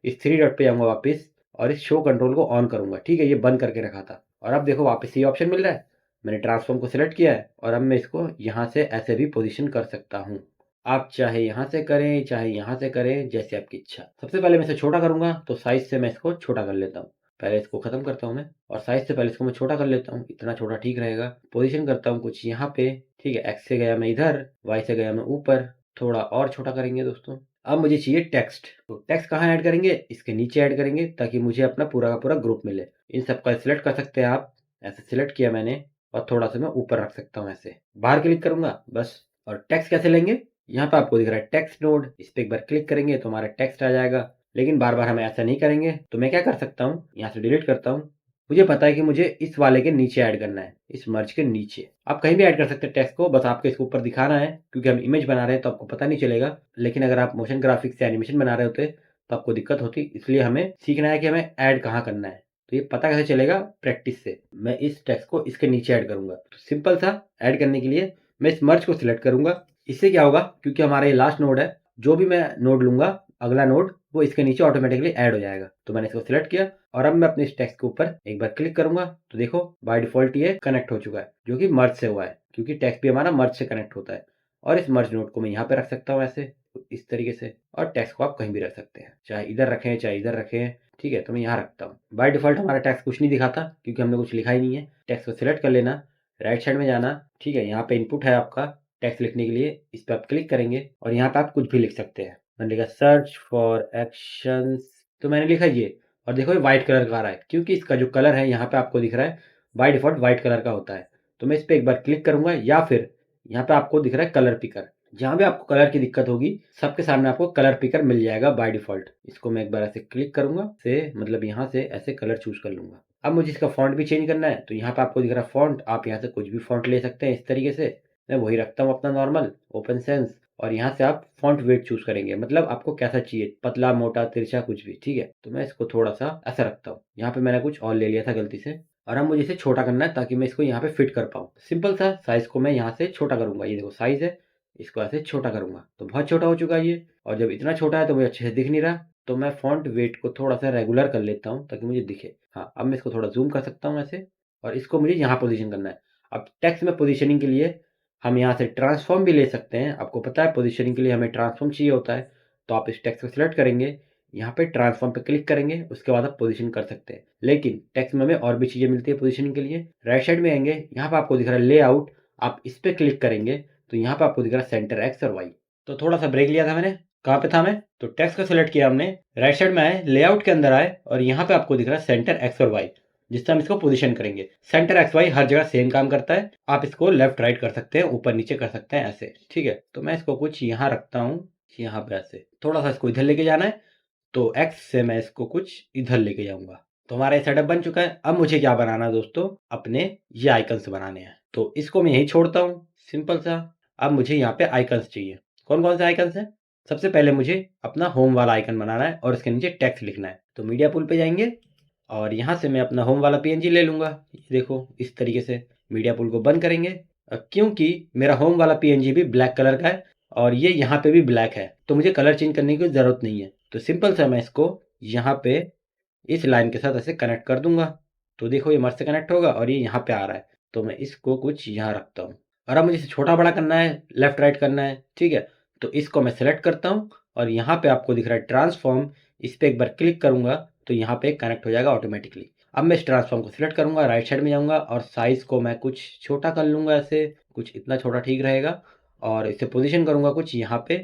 इस 3 डॉट पे जाऊँगा वापस और इस शो कंट्रोल को ऑन करूँगा, ठीक है। ये बंद करके रखा था, और अब देखो वापस ये ऑप्शन मिल रहा है। मैंने ट्रांसफॉर्म को सिलेक्ट किया है और अब मैं इसको यहाँ से ऐसे भी पोजीशन कर सकता हूँ। आप चाहे यहाँ से करें, चाहे यहाँ से करें, जैसे आपकी इच्छा। सबसे पहले मैं इसे छोटा करूँगा, तो साइज से मैं इसको छोटा कर लेता हूँ। पहले इसको खत्म करता हूँ मैं, और साइज से पहले इसको मैं छोटा कर लेता हूँ, इतना छोटा ठीक रहेगा। पोजीशन करता हूँ कुछ यहाँ पे, ठीक है। एक्स से गया मैं इधर, वाई से गया मैं ऊपर, थोड़ा और छोटा करेंगे दोस्तों। अब मुझे चाहिए टेक्स्ट, तो टेक्स्ट कहाँ ऐड करेंगे, इसके नीचे ऐड करेंगे ताकि मुझे अपना पूरा का पूरा ग्रुप मिले। इन सबका सिलेक्ट कर सकते हैं आप, ऐसे सिलेक्ट किया मैंने, और थोड़ा सा मैं ऊपर रख सकता हूँ ऐसे। बाहर क्लिक करूंगा बस। और टेक्स्ट कैसे लेंगे, यहाँ पे आपको दिख रहा है टेक्स्ट नोड, इस पे एक बार क्लिक करेंगे तो हमारा टेक्स्ट आ जाएगा। लेकिन बार बार हम ऐसा नहीं करेंगे, तो मैं क्या कर सकता हूँ, यहाँ से डिलीट करता हूँ। मुझे पता है कि मुझे इस वाले के नीचे ऐड करना है, इस मर्ज के नीचे। आप कहीं भी ऐड कर सकते हैं टेक्स्ट को, बस आपको इसके ऊपर दिखाना है, क्योंकि हम इमेज बना रहे हैं तो आपको पता नहीं चलेगा। लेकिन अगर आप मोशन ग्राफिक्स से एनिमेशन बना रहे होते तो आपको दिक्कत होती, इसलिए हमें सीखना है कि हमें ऐड कहाँ करना है। तो ये पता कैसे चलेगा, प्रैक्टिस से। मैं इस टेक्स्ट को इसके नीचे ऐड करूंगा, तो सिंपल सा ऐड करने के लिए मैं इस मर्ज को सिलेक्ट करूंगा। इससे क्या होगा, क्योंकि हमारा ये लास्ट नोड है, जो भी मैं नोड लूंगा अगला नोड, वो इसके नीचे ऑटोमेटिकली ऐड हो जाएगा। तो मैंने इसको सिलेक्ट किया और अब मैं अपने इस टेक्स्ट के ऊपर एक बार क्लिक करूंगा, तो देखो बाय डिफॉल्ट ये कनेक्ट हो चुका है, जो कि मर्ज से हुआ है, क्योंकि टेक्स्ट भी हमारा मर्ज से कनेक्ट होता है। और इस मर्ज नोड को मैं यहाँ पे रख सकता हूँ ऐसे, इस तरीके से। और टेक्स्ट को आप कहीं भी रख सकते हैं, चाहे इधर रखें चाहे इधर रखें, ठीक है। तो मैं यहाँ रखता हूँ। बाय डिफॉल्ट हमारा टेक्स्ट कुछ नहीं दिखाता, क्योंकि हमने कुछ लिखा ही नहीं है। टेक्स्ट को सिलेक्ट कर लेना, राइट साइड में जाना, ठीक है। यहाँ पे इनपुट है आपका टेक्स्ट लिखने के लिए, इस पर आप क्लिक करेंगे और यहाँ पे आप कुछ भी लिख सकते हैं। मैंने लिखा सर्च फॉर एक्शंस, तो मैंने लिखा ये, और देखो ये व्हाइट कलर का आ रहा है, क्योंकि इसका जो कलर है यहाँ पे आपको दिख रहा है बाय डिफॉल्ट व्हाइट कलर का होता है। तो मैं इस पर एक बार क्लिक करूंगा, या फिर यहाँ पे आपको दिख रहा है कलर पिकर, जहाँ भी आपको कलर की दिक्कत होगी सबके सामने आपको कलर पिकर मिल जाएगा बाय डिफॉल्ट। इसको मैं एक बार ऐसे क्लिक करूंगा, से मतलब यहाँ से ऐसे कलर चूज कर लूंगा। अब मुझे इसका फॉन्ट भी चेंज करना है, तो यहाँ पे आपको दिख रहा है फॉन्ट, आप यहाँ से कुछ भी फॉन्ट ले सकते हैं इस तरीके से। मैं वही रखता हूँ अपना नॉर्मल ओपन सेंस, और यहाँ से आप फॉन्ट वेट चूज करेंगे, मतलब आपको कैसा चाहिए, पतला मोटा तिरछा कुछ भी, ठीक है। तो मैं इसको थोड़ा सा ऐसा रखता हूँ। यहाँ पे मैंने कुछ और ले लिया था गलती से, और अब मुझे इसे छोटा करना है ताकि मैं इसको यहाँ पे फिट कर पाऊँ। सिंपल सा साइज को मैं यहाँ से छोटा करूंगा, ये देखो साइज है, इसको ऐसे छोटा करूंगा तो बहुत छोटा हो चुका है ये। और जब इतना छोटा है तो मुझे अच्छे से दिख नहीं रहा, तो मैं फॉन्ट वेट को थोड़ा सा रेगुलर कर लेता हूँ ताकि मुझे दिखे। हाँ, अब मैं इसको थोड़ा जूम कर सकता हूँ ऐसे, और इसको मुझे यहाँ पोजीशन करना है। अब टेक्स्ट में पोजीशनिंग के लिए हम यहाँ से ट्रांसफॉर्म भी ले सकते हैं। आपको पता है पोजीशनिंग के लिए हमें ट्रांसफॉर्म चाहिए होता है, तो आप इस टेक्स्ट को सिलेक्ट करेंगे, यहाँ पे ट्रांसफॉर्म पे क्लिक करेंगे, उसके बाद आप पोजीशन कर सकते हैं। लेकिन टेक्स्ट में हमें और भी चीज़ें मिलती है पोजीशनिंग के लिए। राइट साइड में आएँगे, यहाँ पे आपको दिख रहा है लेआउट, आप इस पे क्लिक करेंगे तो यहाँ पे आपको दिख रहा है सेंटर एक्स और वाई। तो थोड़ा-सा ब्रेक लिया था मैंने, कहाँ पे था मैं? तो टेक्स्ट को सिलेक्ट किया हमने, राइट साइड में आए, लेआउट के अंदर आए और यहाँ पे आपको दिख रहा है सेंटर एक्स और वाई, जिससे हम इसको पोजीशन करेंगे। सेंटर एक्स वाई हर जगह सेम काम करता है। आप इसको लेफ्ट राइट कर सकते हैं, ऊपर नीचे कर सकते हैं ऐसे, ठीक है? तो मैं इसको कुछ यहाँ रखता हूँ, यहाँ पे ऐसे। थोड़ा-सा इसको इधर लेके जाना है, तो एक्स से मैं इसको कुछ इधर लेके जाऊँगा। तो हमारा ये सेटअप बन चुका है। अब मुझे क्या बनाना है दोस्तों, अपने ये आइकन्स बनाने हैं। तो इसको मैं यहीं छोड़ता हूँ, सिंपल सा। अब मुझे यहाँ पे आइकन्स चाहिए। कौन-कौन से आइकन्स हैं? सबसे पहले मुझे अपना होम वाला आइकन बनाना है और इसके नीचे टेक्स्ट लिखना है। तो मीडिया पूल पे जाएँगे और यहाँ से मैं अपना होम वाला पीएनजी ले लूँगा। ये देखो इस तरीके से मीडिया पूल को बंद करेंगे। क्योंकि मेरा होम वाला पीएनजी भी ब्लैक कलर का है और ये यहाँ पे भी ब्लैक है, तो मुझे कलर चेंज करने की ज़रूरत नहीं है। तो सिंपल सा मैं इसको यहाँ पे इस लाइन के साथ ऐसे कनेक्ट कर दूंगा। तो देखो ये मर्ज से कनेक्ट होगा और ये यहाँ पे आ रहा है, तो मैं इसको कुछ यहाँ रखता हूँ। और अब मुझे इसे छोटा बड़ा करना है, लेफ्ट राइट करना है, ठीक है? तो इसको मैं सेलेक्ट करता हूँ और यहाँ पे आपको दिख रहा है ट्रांसफॉर्म, इस पे एक बार क्लिक करूंगा तो यहाँ पे कनेक्ट हो जाएगा ऑटोमेटिकली। अब मैं इस ट्रांसफॉर्म को सिलेक्ट करूंगा, राइट साइड में जाऊंगा और साइज को मैं कुछ छोटा कर लूंगा, ऐसे कुछ इतना छोटा ठीक रहेगा। और इसे पोजीशन करूंगा कुछ यहाँ पे,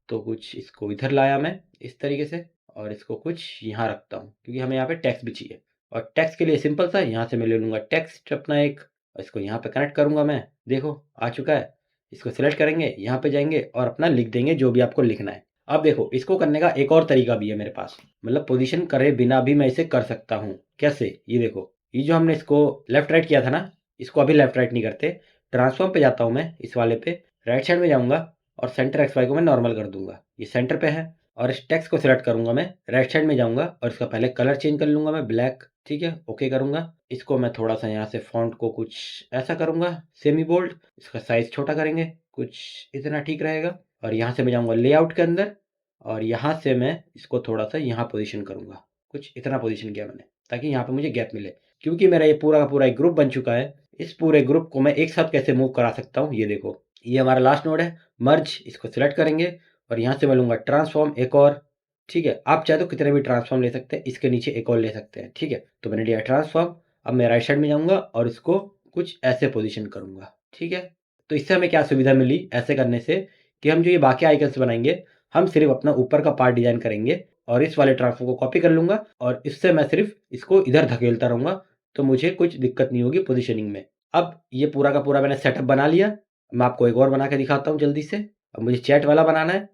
तो कुछ इसको इधर लाया मैं इस तरीके से और इसको कुछ यहाँ रखता हूँ, क्योंकि हमें यहाँ पे टेक्स्ट भी चाहिए। और टेक्स्ट के लिए सिंपल सा यहाँ से मैं ले लूँगा टेक्स्ट अपना एक, और इसको यहाँ पे कनेक्ट करूँगा मैं। देखो आ चुका है। इसको सिलेक्ट करेंगे, यहाँ पे जाएंगे और अपना लिख देंगे जो भी आपको लिखना है। अब देखो इसको करने का एक और तरीका भी है मेरे पास, मतलब पोजीशन करे बिना भी मैं इसे कर सकता हूँ। कैसे? ये देखो, ये जो हमने इसको लेफ्ट राइट किया था ना, इसको अभी लेफ्ट राइट नहीं करते। ट्रांसफॉर्म पे जाता हूँ मैं, इस वाले पे राइट साइड में जाऊँगा और सेंटर एक्स वाई को मैं नॉर्मल कर दूंगा, ये सेंटर पे है। और इस टेक्स्ट को सिलेक्ट करूंगा मैं, राइट साइड में जाऊंगा और इसका पहले कलर चेंज कर लूंगा मैं ब्लैक, ठीक है? ओके करूंगा। इसको मैं थोड़ा सा यहाँ से फॉन्ट को कुछ ऐसा करूंगा, सेमी बोल्ड। इसका साइज छोटा करेंगे, कुछ इतना ठीक रहेगा। और यहाँ से मैं जाऊंगा लेआउट के अंदर और यहाँ से मैं इसको थोड़ा सा यहाँ पोजीशन करूंगा, कुछ इतना पोजीशन किया मैंने, ताकि यहाँ पे मुझे गैप मिले। क्योंकि मेरा ये पूरा का पूरा एक ग्रुप बन चुका है, इस पूरे ग्रुप को मैं एक साथ कैसे मूव करा सकता हूँ, ये देखो। ये हमारा लास्ट नोड है, मर्ज। इसको सिलेक्ट करेंगे और यहाँ से मैं लूँगा ट्रांसफॉर्म एक और, ठीक है? आप चाहे तो कितने भी ट्रांसफॉर्म ले सकते हैं, इसके नीचे एक और ले सकते हैं, ठीक है? तो मैंने लिया ट्रांसफॉर्म। अब मैं राइट साइड में जाऊँगा और इसको कुछ ऐसे पोजीशन करूँगा, ठीक है? तो इससे हमें क्या सुविधा मिली ऐसे करने से, कि हम जो ये बाकी आइकन्स बनाएंगे, हम सिर्फ अपना ऊपर का पार्ट डिजाइन करेंगे और इस वाले ट्रांसफॉर्म को कॉपी कर लूँगा और इससे मैं सिर्फ इसको इधर धकेलता रहूँगा, तो मुझे कुछ दिक्कत नहीं होगी पोजीशनिंग में। अब ये पूरा का पूरा मैंने सेटअप बना लिया। मैं आपको एक और बना के दिखाता हूँ जल्दी से। अब मुझे चैट वाला बनाना है,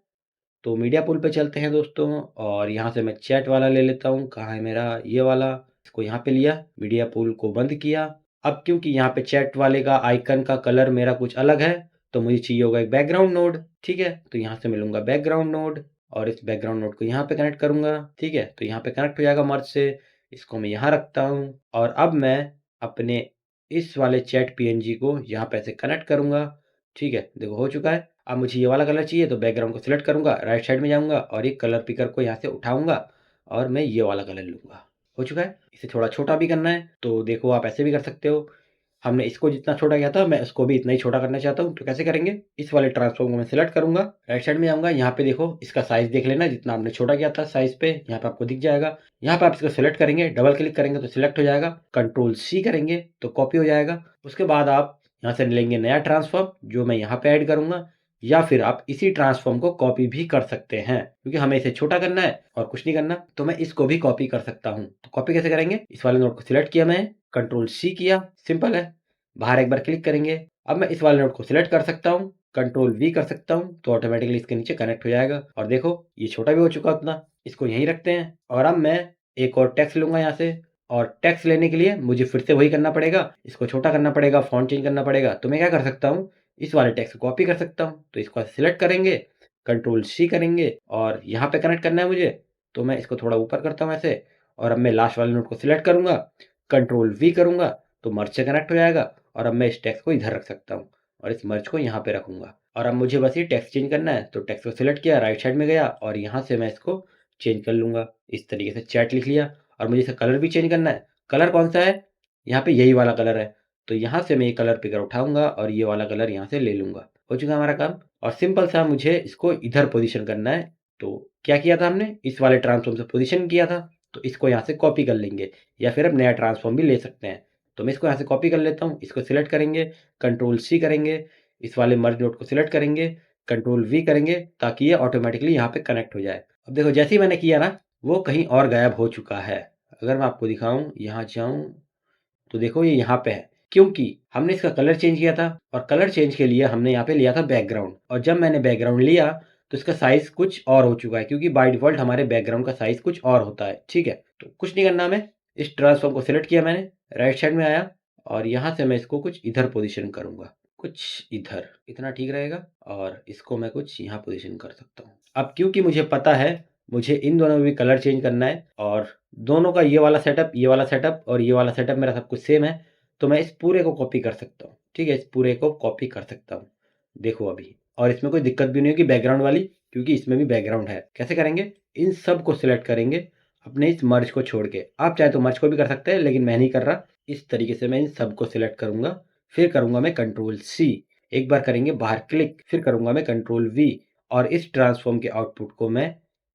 तो मीडिया पूल पे चलते हैं दोस्तों और यहाँ से मैं चैट वाला ले लेता हूँ। कहाँ है मेरा ये वाला? इसको यहाँ पे लिया, मीडिया पूल को बंद किया। अब क्योंकि यहाँ पे चैट वाले का आइकन का कलर मेरा कुछ अलग है, तो मुझे चाहिए होगा एक बैकग्राउंड नोड, ठीक है? तो यहाँ से मैं लूँगा बैकग्राउंड नोड और इस बैकग्राउंड नोड को यहाँ पे कनेक्ट करूँगा, ठीक है? तो यहाँ पे कनेक्ट हो जाएगा मर्ज से। इसको मैं यहाँ रखता हूँ और अब मैं अपने इस वाले चैट पीएनजी को यहाँ पे ऐसे कनेक्ट करूँगा, ठीक है? देखो हो चुका है। अब मुझे ये वाला कलर चाहिए, तो बैकग्राउंड को सिलेक्ट करूँगा, राइट साइड में जाऊँगा और एक कलर पिकर को यहाँ से उठाऊँगा और मैं ये वाला कलर लूँगा। हो चुका है। इसे थोड़ा छोटा भी करना है, तो देखो आप ऐसे भी कर सकते हो। हमने इसको जितना छोटा किया था, मैं इसको भी इतना ही छोटा करना चाहता हूँ, तो कैसे करेंगे? इस वाले ट्रांसफॉर्म को मैं सिलेक्ट करूँगा, राइट साइड में जाऊँगा, यहाँ पे देखो इसका साइज़ देख लेना, जितना आपने छोटा किया था साइज़ पे, यहाँ पे आपको दिख जाएगा। यहाँ पे आप इसको सिलेक्ट करेंगे, डबल क्लिक करेंगे तो सिलेक्ट हो जाएगा, कंट्रोल सी करेंगे तो कॉपी हो जाएगा। उसके बाद आप यहाँ से लेंगे नया ट्रांसफॉर्म, जो मैं यहाँ पे ऐड करूँगा, या फिर आप इसी ट्रांसफॉर्म को कॉपी भी कर सकते हैं, क्योंकि हमें इसे छोटा करना है और कुछ नहीं करना, तो मैं इसको भी कॉपी कर सकता हूँ। तो कॉपी कैसे करेंगे? इस वाले नोट को सिलेक्ट किया मैं, कंट्रोल सी किया, सिंपल है। बाहर एक बार क्लिक करेंगे। अब मैं इस वाले नोट को सिलेक्ट कर सकता हूँ, कंट्रोल वी कर सकता हूँ, तो ऑटोमेटिकली इसके नीचे कनेक्ट हो जाएगा। और देखो ये छोटा भी हो चुका अपना, इसको यहीं रखते हैं। और अब मैं एक और टेक्स्ट लूंगा यहाँ से, और टेक्स्ट लेने के लिए मुझे फिर से वही करना पड़ेगा, इसको छोटा करना पड़ेगा, फॉन्ट चेंज करना पड़ेगा। तो मैं क्या कर सकता हूँ, इस वाले टेक्स्ट को कॉपी कर सकता हूँ। तो इसको सिलेक्ट करेंगे, कंट्रोल सी करेंगे और यहाँ पे कनेक्ट करना है मुझे, तो मैं इसको थोड़ा ऊपर करता हूँ ऐसे। और अब मैं लास्ट वाले नोट को सिलेक्ट करूंगा, कंट्रोल वी करूंगा, तो मर्ज से कनेक्ट हो जाएगा। और अब मैं इस टेक्स्ट को इधर रख सकता हूँ और इस मर्ज को यहाँ पे रखूंगा। और अब मुझे बस ये टेक्स्ट चेंज करना है, तो टेक्स्ट को सिलेक्ट किया, राइट साइड में गया और यहाँ से मैं इसको चेंज कर लूंगा। इस तरीके से चैट लिख लिया। और मुझे इसका कलर भी चेंज करना है। कलर कौन सा है? यहाँ पे यही वाला कलर है, तो यहाँ से मैं ये कलर पिकर उठाऊंगा और ये वाला कलर यहाँ से ले लूंगा। हो चुका हमारा काम। और सिंपल सा मुझे इसको इधर पोजीशन करना है, तो क्या किया था हमने, इस वाले ट्रांसफॉर्म से पोजीशन किया था, तो इसको यहाँ से कॉपी कर लेंगे या फिर अब नया ट्रांसफॉर्म भी ले सकते हैं। तो मैं इसको यहाँ से कॉपी कर लेता हूँ, इसको सिलेक्ट करेंगे, कंट्रोल सी करेंगे, इस वाले मर्ज नोड को सिलेक्ट करेंगे, कंट्रोल वी करेंगे ताकि ये ऑटोमेटिकली यहाँ पे कनेक्ट हो जाए। अब देखो जैसे ही मैंने किया ना, वो कहीं और गायब हो चुका है। अगर मैं आपको दिखाऊं, यहाँ जाऊं तो देखो ये यहाँ पे है, क्योंकि हमने इसका कलर चेंज किया था और कलर चेंज के लिए हमने यहाँ पे लिया था बैकग्राउंड, और जब मैंने बैकग्राउंड लिया तो इसका साइज कुछ और हो चुका है, क्योंकि बाय डिफॉल्ट हमारे बैकग्राउंड का साइज कुछ और होता है। ठीक है, तो कुछ नहीं करना, हमें इस ट्रांसफॉर्म को सिलेक्ट किया मैंने, राइट साइड में आया और यहाँ से मैं इसको कुछ इधर पोजिशन करूंगा, कुछ इधर, इतना ठीक रहेगा, और इसको मैं कुछ यहाँ पोजिशन कर सकता हूँ। अब क्योंकि मुझे पता है मुझे इन दोनों में भी कलर चेंज करना है, और दोनों का ये वाला सेटअप, ये वाला सेटअप और ये वाला सेटअप मेरा सब कुछ सेम है, तो मैं इस पूरे को कॉपी कर सकता हूँ। ठीक है, इस पूरे को कॉपी कर सकता हूँ, देखो अभी, और इसमें कोई दिक्कत भी नहीं होगी बैकग्राउंड वाली, क्योंकि इसमें भी बैकग्राउंड है। कैसे करेंगे, इन सब को सिलेक्ट करेंगे अपने इस मर्ज को छोड़ के, आप चाहे तो मर्ज को भी कर सकते हैं लेकिन मैं नहीं कर रहा। इस तरीके से मैं इन सब को सिलेक्ट करूंगा, फिर करूंगा मैं कंट्रोल सी, एक बार करेंगे बाहर क्लिक, फिर करूंगा मैं कंट्रोल वी, और इस ट्रांसफॉर्म के आउटपुट को मैं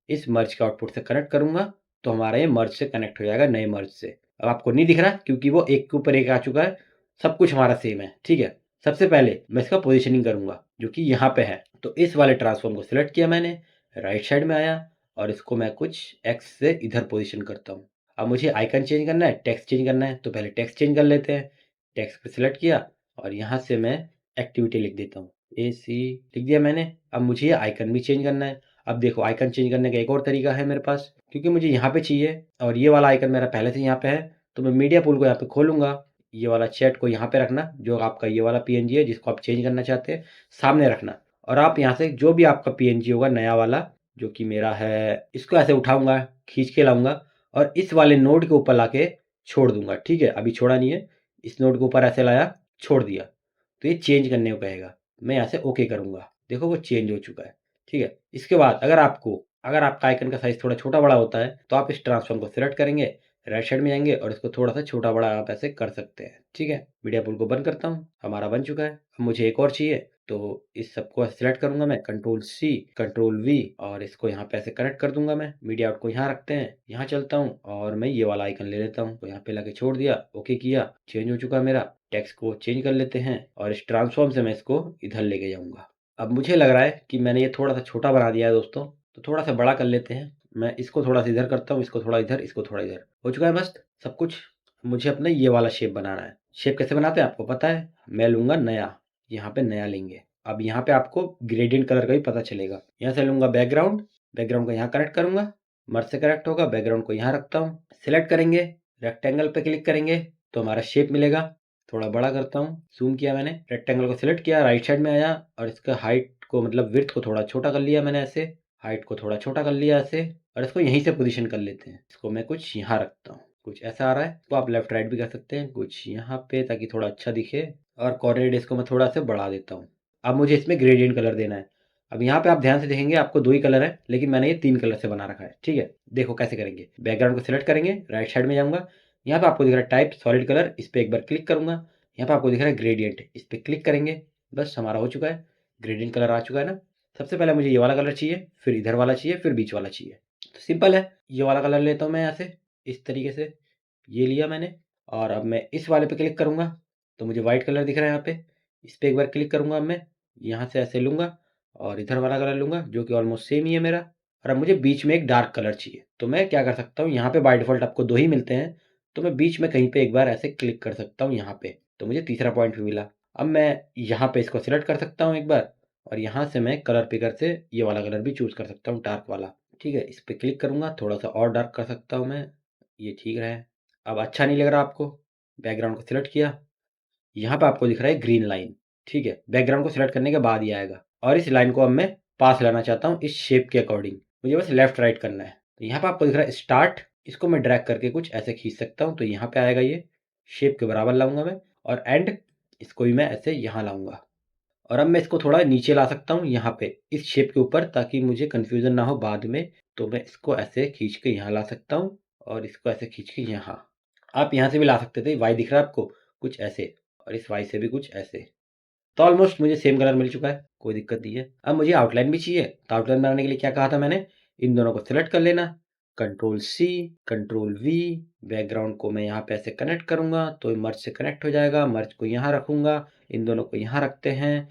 इस मर्ज के आउटपुट से कनेक्ट करूंगा, तो हमारा ये मर्ज से कनेक्ट हो जाएगा, नए मर्ज से। अब आपको नहीं दिख रहा क्योंकि वो एक के ऊपर एक आ चुका है, सब कुछ हमारा सेम है। ठीक है, सबसे पहले मैं इसका पोजीशनिंग करूंगा जो कि यहाँ पे है, तो इस वाले ट्रांसफॉर्म को सिलेक्ट किया मैंने, राइट साइड में आया और इसको मैं कुछ एक्स से इधर पोजीशन करता हूँ। अब मुझे आइकन चेंज करना है, टेक्स्ट चेंज करना है, तो पहले टेक्स्ट चेंज कर लेते हैं। टेक्स्ट को सिलेक्ट किया और यहाँ से मैं एक्टिविटी लिख देता हूँ, ए सी लिख दिया मैंने। अब मुझे ये आइकन भी चेंज करना है। अब देखो आइकन चेंज करने का एक और तरीका है मेरे पास, क्योंकि मुझे यहाँ पे चाहिए और ये वाला आइकन मेरा पहले से यहाँ पे है, तो मैं मीडिया पूल को यहाँ पे खोलूंगा, ये वाला चैट को यहाँ पे रखना, जो आपका ये वाला पीएनजी है जिसको आप चेंज करना चाहते हैं सामने रखना, और आप यहाँ से जो भी आपका पीएनजी होगा नया वाला जो कि मेरा है, इसको ऐसे उठाऊंगा, खींच के लाऊंगा और इस वाले नोड के ऊपर लाके छोड़ दूंगा। ठीक है, अभी छोड़ा नहीं है, इस नोड के ऊपर ऐसे लाया, छोड़ दिया, तो ये चेंज करने को कहेगा। मैं यहाँ से ओके करूंगा, देखो वो चेंज हो चुका है। ठीक है, इसके बाद अगर आपका आइकन का साइज थोड़ा छोटा बड़ा होता है तो आप इस ट्रांसफॉर्म को सिलेक्ट करेंगे, राइट साइड में जाएंगे और इसको थोड़ा सा छोटा बड़ा आप ऐसे कर सकते हैं। ठीक है, मीडिया पूल को बंद करता हूँ, हमारा बन चुका है। अब मुझे एक और चाहिए, तो इस सबको सिलेक्ट करूंगा मैं, कंट्रोल सी कंट्रोल वी, और इसको यहाँ पे ऐसे कनेक्ट कर दूंगा मैं। मीडिया आउट को यहाँ रखते हैं, यहाँ चलता हूँ और मैं ये वाला आइकन ले लेता हूँ, तो यहाँ पे लाके छोड़ दिया, ओके किया, चेंज हो चुका है मेरा। टेक्स्ट को चेंज कर लेते हैं और इस ट्रांसफॉर्म से मैं इसको इधर लेके जाऊंगा। अब मुझे लग रहा है कि मैंने ये थोड़ा सा छोटा बना दिया है दोस्तों, तो थोड़ा सा बड़ा कर लेते हैं। मैं इसको थोड़ा सा इधर करता हूँ, इसको थोड़ा इधर, इसको थोड़ा इधर, हो चुका है मस्त सब कुछ। मुझे अपना ये वाला शेप बनाना है। शेप कैसे बनाते हैं आपको पता है, मैं लूंगा नया, यहाँ पे नया लेंगे। अब यहाँ पे आपको ग्रेडियंट कलर का भी पता चलेगा। यहाँ से लूंगा बैकग्राउंड, बैकग्राउंड को यहाँ कनेक्ट करूंगा, मर्ज से कनेक्ट होगा, बैकग्राउंड को यहाँ रखता हूँ, सिलेक्ट करेंगे, रेक्टेंगल पे क्लिक करेंगे तो हमारा शेप मिलेगा। थोड़ा बड़ा करता हूँ, जूम किया मैंने, रेक्टेंगल को सिलेक्ट किया, राइट साइड में आया और इसका हाइट को मतलब विड्थ को थोड़ा छोटा कर लिया मैंने ऐसे, हाइट को थोड़ा छोटा कर लिया ऐसे, और इसको यहीं से पोजीशन कर लेते हैं। इसको मैं कुछ यहाँ रखता हूँ, कुछ ऐसा आ रहा है, तो आप लेफ्ट राइट भी कर सकते हैं, कुछ यहाँ पे ताकि थोड़ा अच्छा दिखे, और कोऑर्डिनेट इसको मैं थोड़ा सा बढ़ा देता हूँ। अब मुझे इसमें ग्रेडियंट कलर देना है। अब यहाँ पे आप ध्यान से देखेंगे आपको दो ही कलर है, लेकिन मैंने ये 3 कलर से बना रखा है। ठीक है, देखो कैसे करेंगे, बैकग्राउंड को सिलेक्ट करेंगे, राइट साइड में जाऊंगा, यहाँ पे आपको दिख रहा है टाइप सॉलिड कलर, इस पर एक बार क्लिक करूंगा, यहाँ पे आपको दिख रहा है ग्रेडियंट, इस पर क्लिक करेंगे, बस हमारा हो चुका है, ग्रेडियंट कलर आ चुका है ना। सबसे पहले मुझे ये वाला कलर चाहिए, फिर इधर वाला चाहिए, फिर बीच वाला चाहिए। तो सिंपल है, ये वाला कलर लेता हूँ मैं यहाँ से, इस तरीके से ये लिया मैंने, और अब मैं इस वाले पे क्लिक करूँगा तो मुझे वाइट कलर दिख रहा है यहाँ पे, इस पर एक बार क्लिक करूँगा, अब मैं यहाँ से ऐसे लूँगा और इधर वाला कलर लूँगा जो कि ऑलमोस्ट सेम ही है मेरा, और अब मुझे बीच में एक डार्क कलर चाहिए। तो मैं क्या कर सकता हूँ, यहाँ पे बाय डिफ़ॉल्ट आपको 2 ही मिलते हैं, तो मैं बीच में कहीं पे एक बार ऐसे क्लिक कर सकता हूँ यहाँ पे, तो मुझे तीसरा पॉइंट भी मिला। अब मैं यहाँ पे इसको सिलेक्ट कर सकता हूँ एक बार, और यहाँ से मैं कलर पिकर से ये वाला कलर भी चूज़ कर सकता हूँ, डार्क वाला। ठीक है, इस पे क्लिक करूँगा, थोड़ा सा और डार्क कर सकता हूँ मैं, ये ठीक रहा है। अब अच्छा नहीं लग रहा आपको, बैकग्राउंड को सिलेक्ट किया, यहाँ पे आपको दिख रहा है ग्रीन लाइन। ठीक है, बैकग्राउंड को सिलेक्ट करने के बाद ही आएगा, और इस लाइन को अब मैं पास लाना चाहता हूँ इस शेप के अकॉर्डिंग, मुझे बस लेफ्ट राइट करना है। तो यहाँ पे आपको दिख रहा है स्टार्ट, इसको मैं ड्रैग करके कुछ ऐसे खींच सकता हूँ, तो यहाँ पे आएगा, ये शेप के बराबर लाऊंगा मैं, और एंड इसको भी मैं ऐसे यहाँ लाऊंगा, और अब मैं इसको थोड़ा नीचे ला सकता हूँ यहाँ पे इस शेप के ऊपर, ताकि मुझे कन्फ्यूजन ना हो बाद में। तो मैं इसको ऐसे खींच के यहाँ ला सकता हूँ, और इसको ऐसे खींच के यहाँ, आप यहाँ से भी ला सकते थे, वाई दिख रहा है आपको, कुछ ऐसे, और इस वाई से भी कुछ ऐसे। तो ऑलमोस्ट मुझे सेम कलर मिल चुका है, कोई दिक्कत नहीं है। अब मुझे आउटलाइन भी चाहिए, तो आउटलाइन बनाने के लिए क्या कहा था मैंने, इन दोनों को सिलेक्ट कर लेना, control C, control V, background को मैं यहाँ पे ऐसे कनेक्ट करूँगा तो मर्ज से कनेक्ट हो जाएगा। मर्ज को यहाँ रखूँगा, इन दोनों को यहाँ रखते हैं।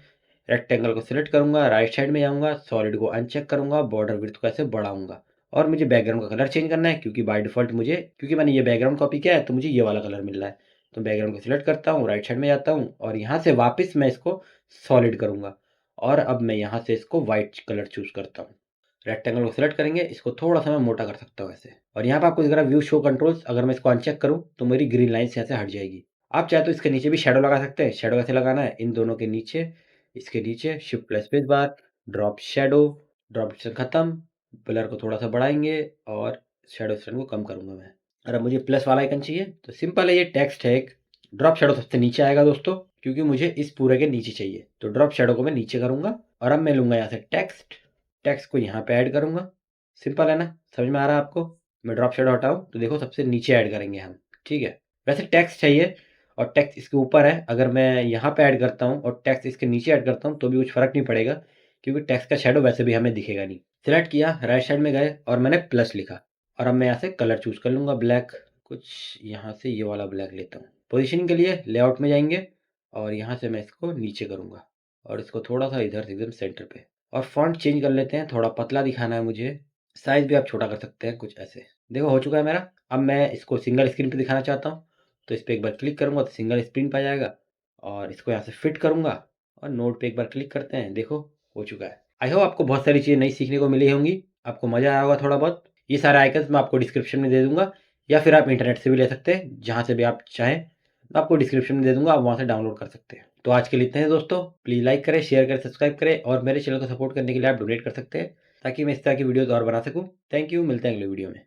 रेक्टेंगल को सिलेक्ट करूँगा, राइट साइड में जाऊँगा, सॉलिड को अनचेक करूँगा, बॉर्डर विड्थ को ऐसे बढ़ाऊँगा और मुझे बैकग्राउंड का कलर चेंज करना है क्योंकि बाय डिफ़ॉल्ट क्योंकि मैंने ये बैकग्राउंड कॉपी किया है तो मुझे ये वाला कलर मिल रहा है। तो बैकग्राउंड को सिलेक्ट करता हूँ, राइट साइड में जाता हूँ और यहाँ से वापस मैं इसको सॉलिड करूँगा और अब मैं यहाँ से इसको व्हाइट कलर चूज़ करता हूँ। रेक्टेंगल को सिलेक्ट करेंगे, इसको थोड़ा-सा मैं मोटा कर सकता हूँ ऐसे और यहाँ पे आपको दिख रहा है व्यू शो कंट्रोल्स। अगर मैं इसको अनचेक करूँ तो मेरी ग्रीन लाइन्स यहाँ से हट जाएगी। आप चाहे तो इसके नीचे भी शैडो लगा सकते हैं। शैडो कैसे लगाना है, इन दोनों के नीचे, इसके नीचे shift plus space bar, drop shadow, drop distance खत्म, ब्लर को थोड़ा-सा बढ़ाएँगे और शैडो डिस्टेंस को कम करूँगा मैं। और अब मुझे प्लस वाला आइकन चाहिए तो सिंपल है, ये टेक्स्ट है एक। ड्रॉप शैडो सबसे नीचे आएगा दोस्तों क्योंकि मुझे इस पूरे के नीचे चाहिए। तो ड्रॉप शैडो को मैं नीचे करूँगा और अब मैं लूँगा यहाँ से टेक्स्ट, टेक्स्ट को यहाँ पे ऐड करूँगा। सिंपल है ना? समझ में आ रहा है आपको? मैं ड्रॉप शैडो हटाऊँ तो देखो सबसे नीचे ऐड करेंगे हम, ठीक है? वैसे टेक्स्ट चाहिए और टेक्स्ट इसके ऊपर है। अगर मैं यहाँ पे ऐड करता हूँ और टेक्स्ट इसके नीचे ऐड करता हूँ तो भी कुछ फ़र्क नहीं पड़ेगा क्योंकि टेक्स्ट का शैडो वैसे भी हमें दिखेगा नहीं। सिलेक्ट किया, राइट साइड में गए और मैंने प्लस लिखा और अब मैं यहाँ से कलर चूज़ कर लूँगा ब्लैक। कुछ यहाँ से ये वाला ब्लैक लेता हूँ। पोजीशनिंग के लिए लेआउट में जाएँगे और यहाँ से मैं इसको नीचे करूँगा और इसको थोड़ा-सा इधर से एकदम सेंटर पे और फ़ॉन्ट चेंज कर लेते हैं, थोड़ा पतला दिखाना है मुझे। साइज़ भी आप छोटा कर सकते हैं कुछ ऐसे। देखो हो चुका है मेरा। अब मैं इसको सिंगल स्क्रीन पे दिखाना चाहता हूँ, तो इस पे एक बार क्लिक करूँगा तो सिंगल स्क्रीन पे आ जाएगा और इसको यहाँ से फिट करूँगा और नोड पे एक बार क्लिक करते हैं, देखो हो चुका है। आई होप आपको बहुत सारी चीज़ें नई सीखने को मिली होंगी, आपको मज़ा आया होगा थोड़ा बहुत। ये सारे आइकन्स मैं आपको डिस्क्रिप्शन में दे दूँगा या फिर आप इंटरनेट से भी ले सकते हैं, जहाँ से भी आप चाहें। मैं आपको डिस्क्रिप्शन में दे दूँगा, आप वहाँ से डाउनलोड कर सकते हैं। तो आज के लिए इतना ही दोस्तों। प्लीज़ लाइक करें, शेयर करें, सब्सक्राइब करें और मेरे चैनल को सपोर्ट करने के लिए आप डोनेट कर सकते हैं ताकि मैं इस तरह की वीडियोज़ और बना सकूँ। थैंक यू, मिलते हैं अगले वीडियो में।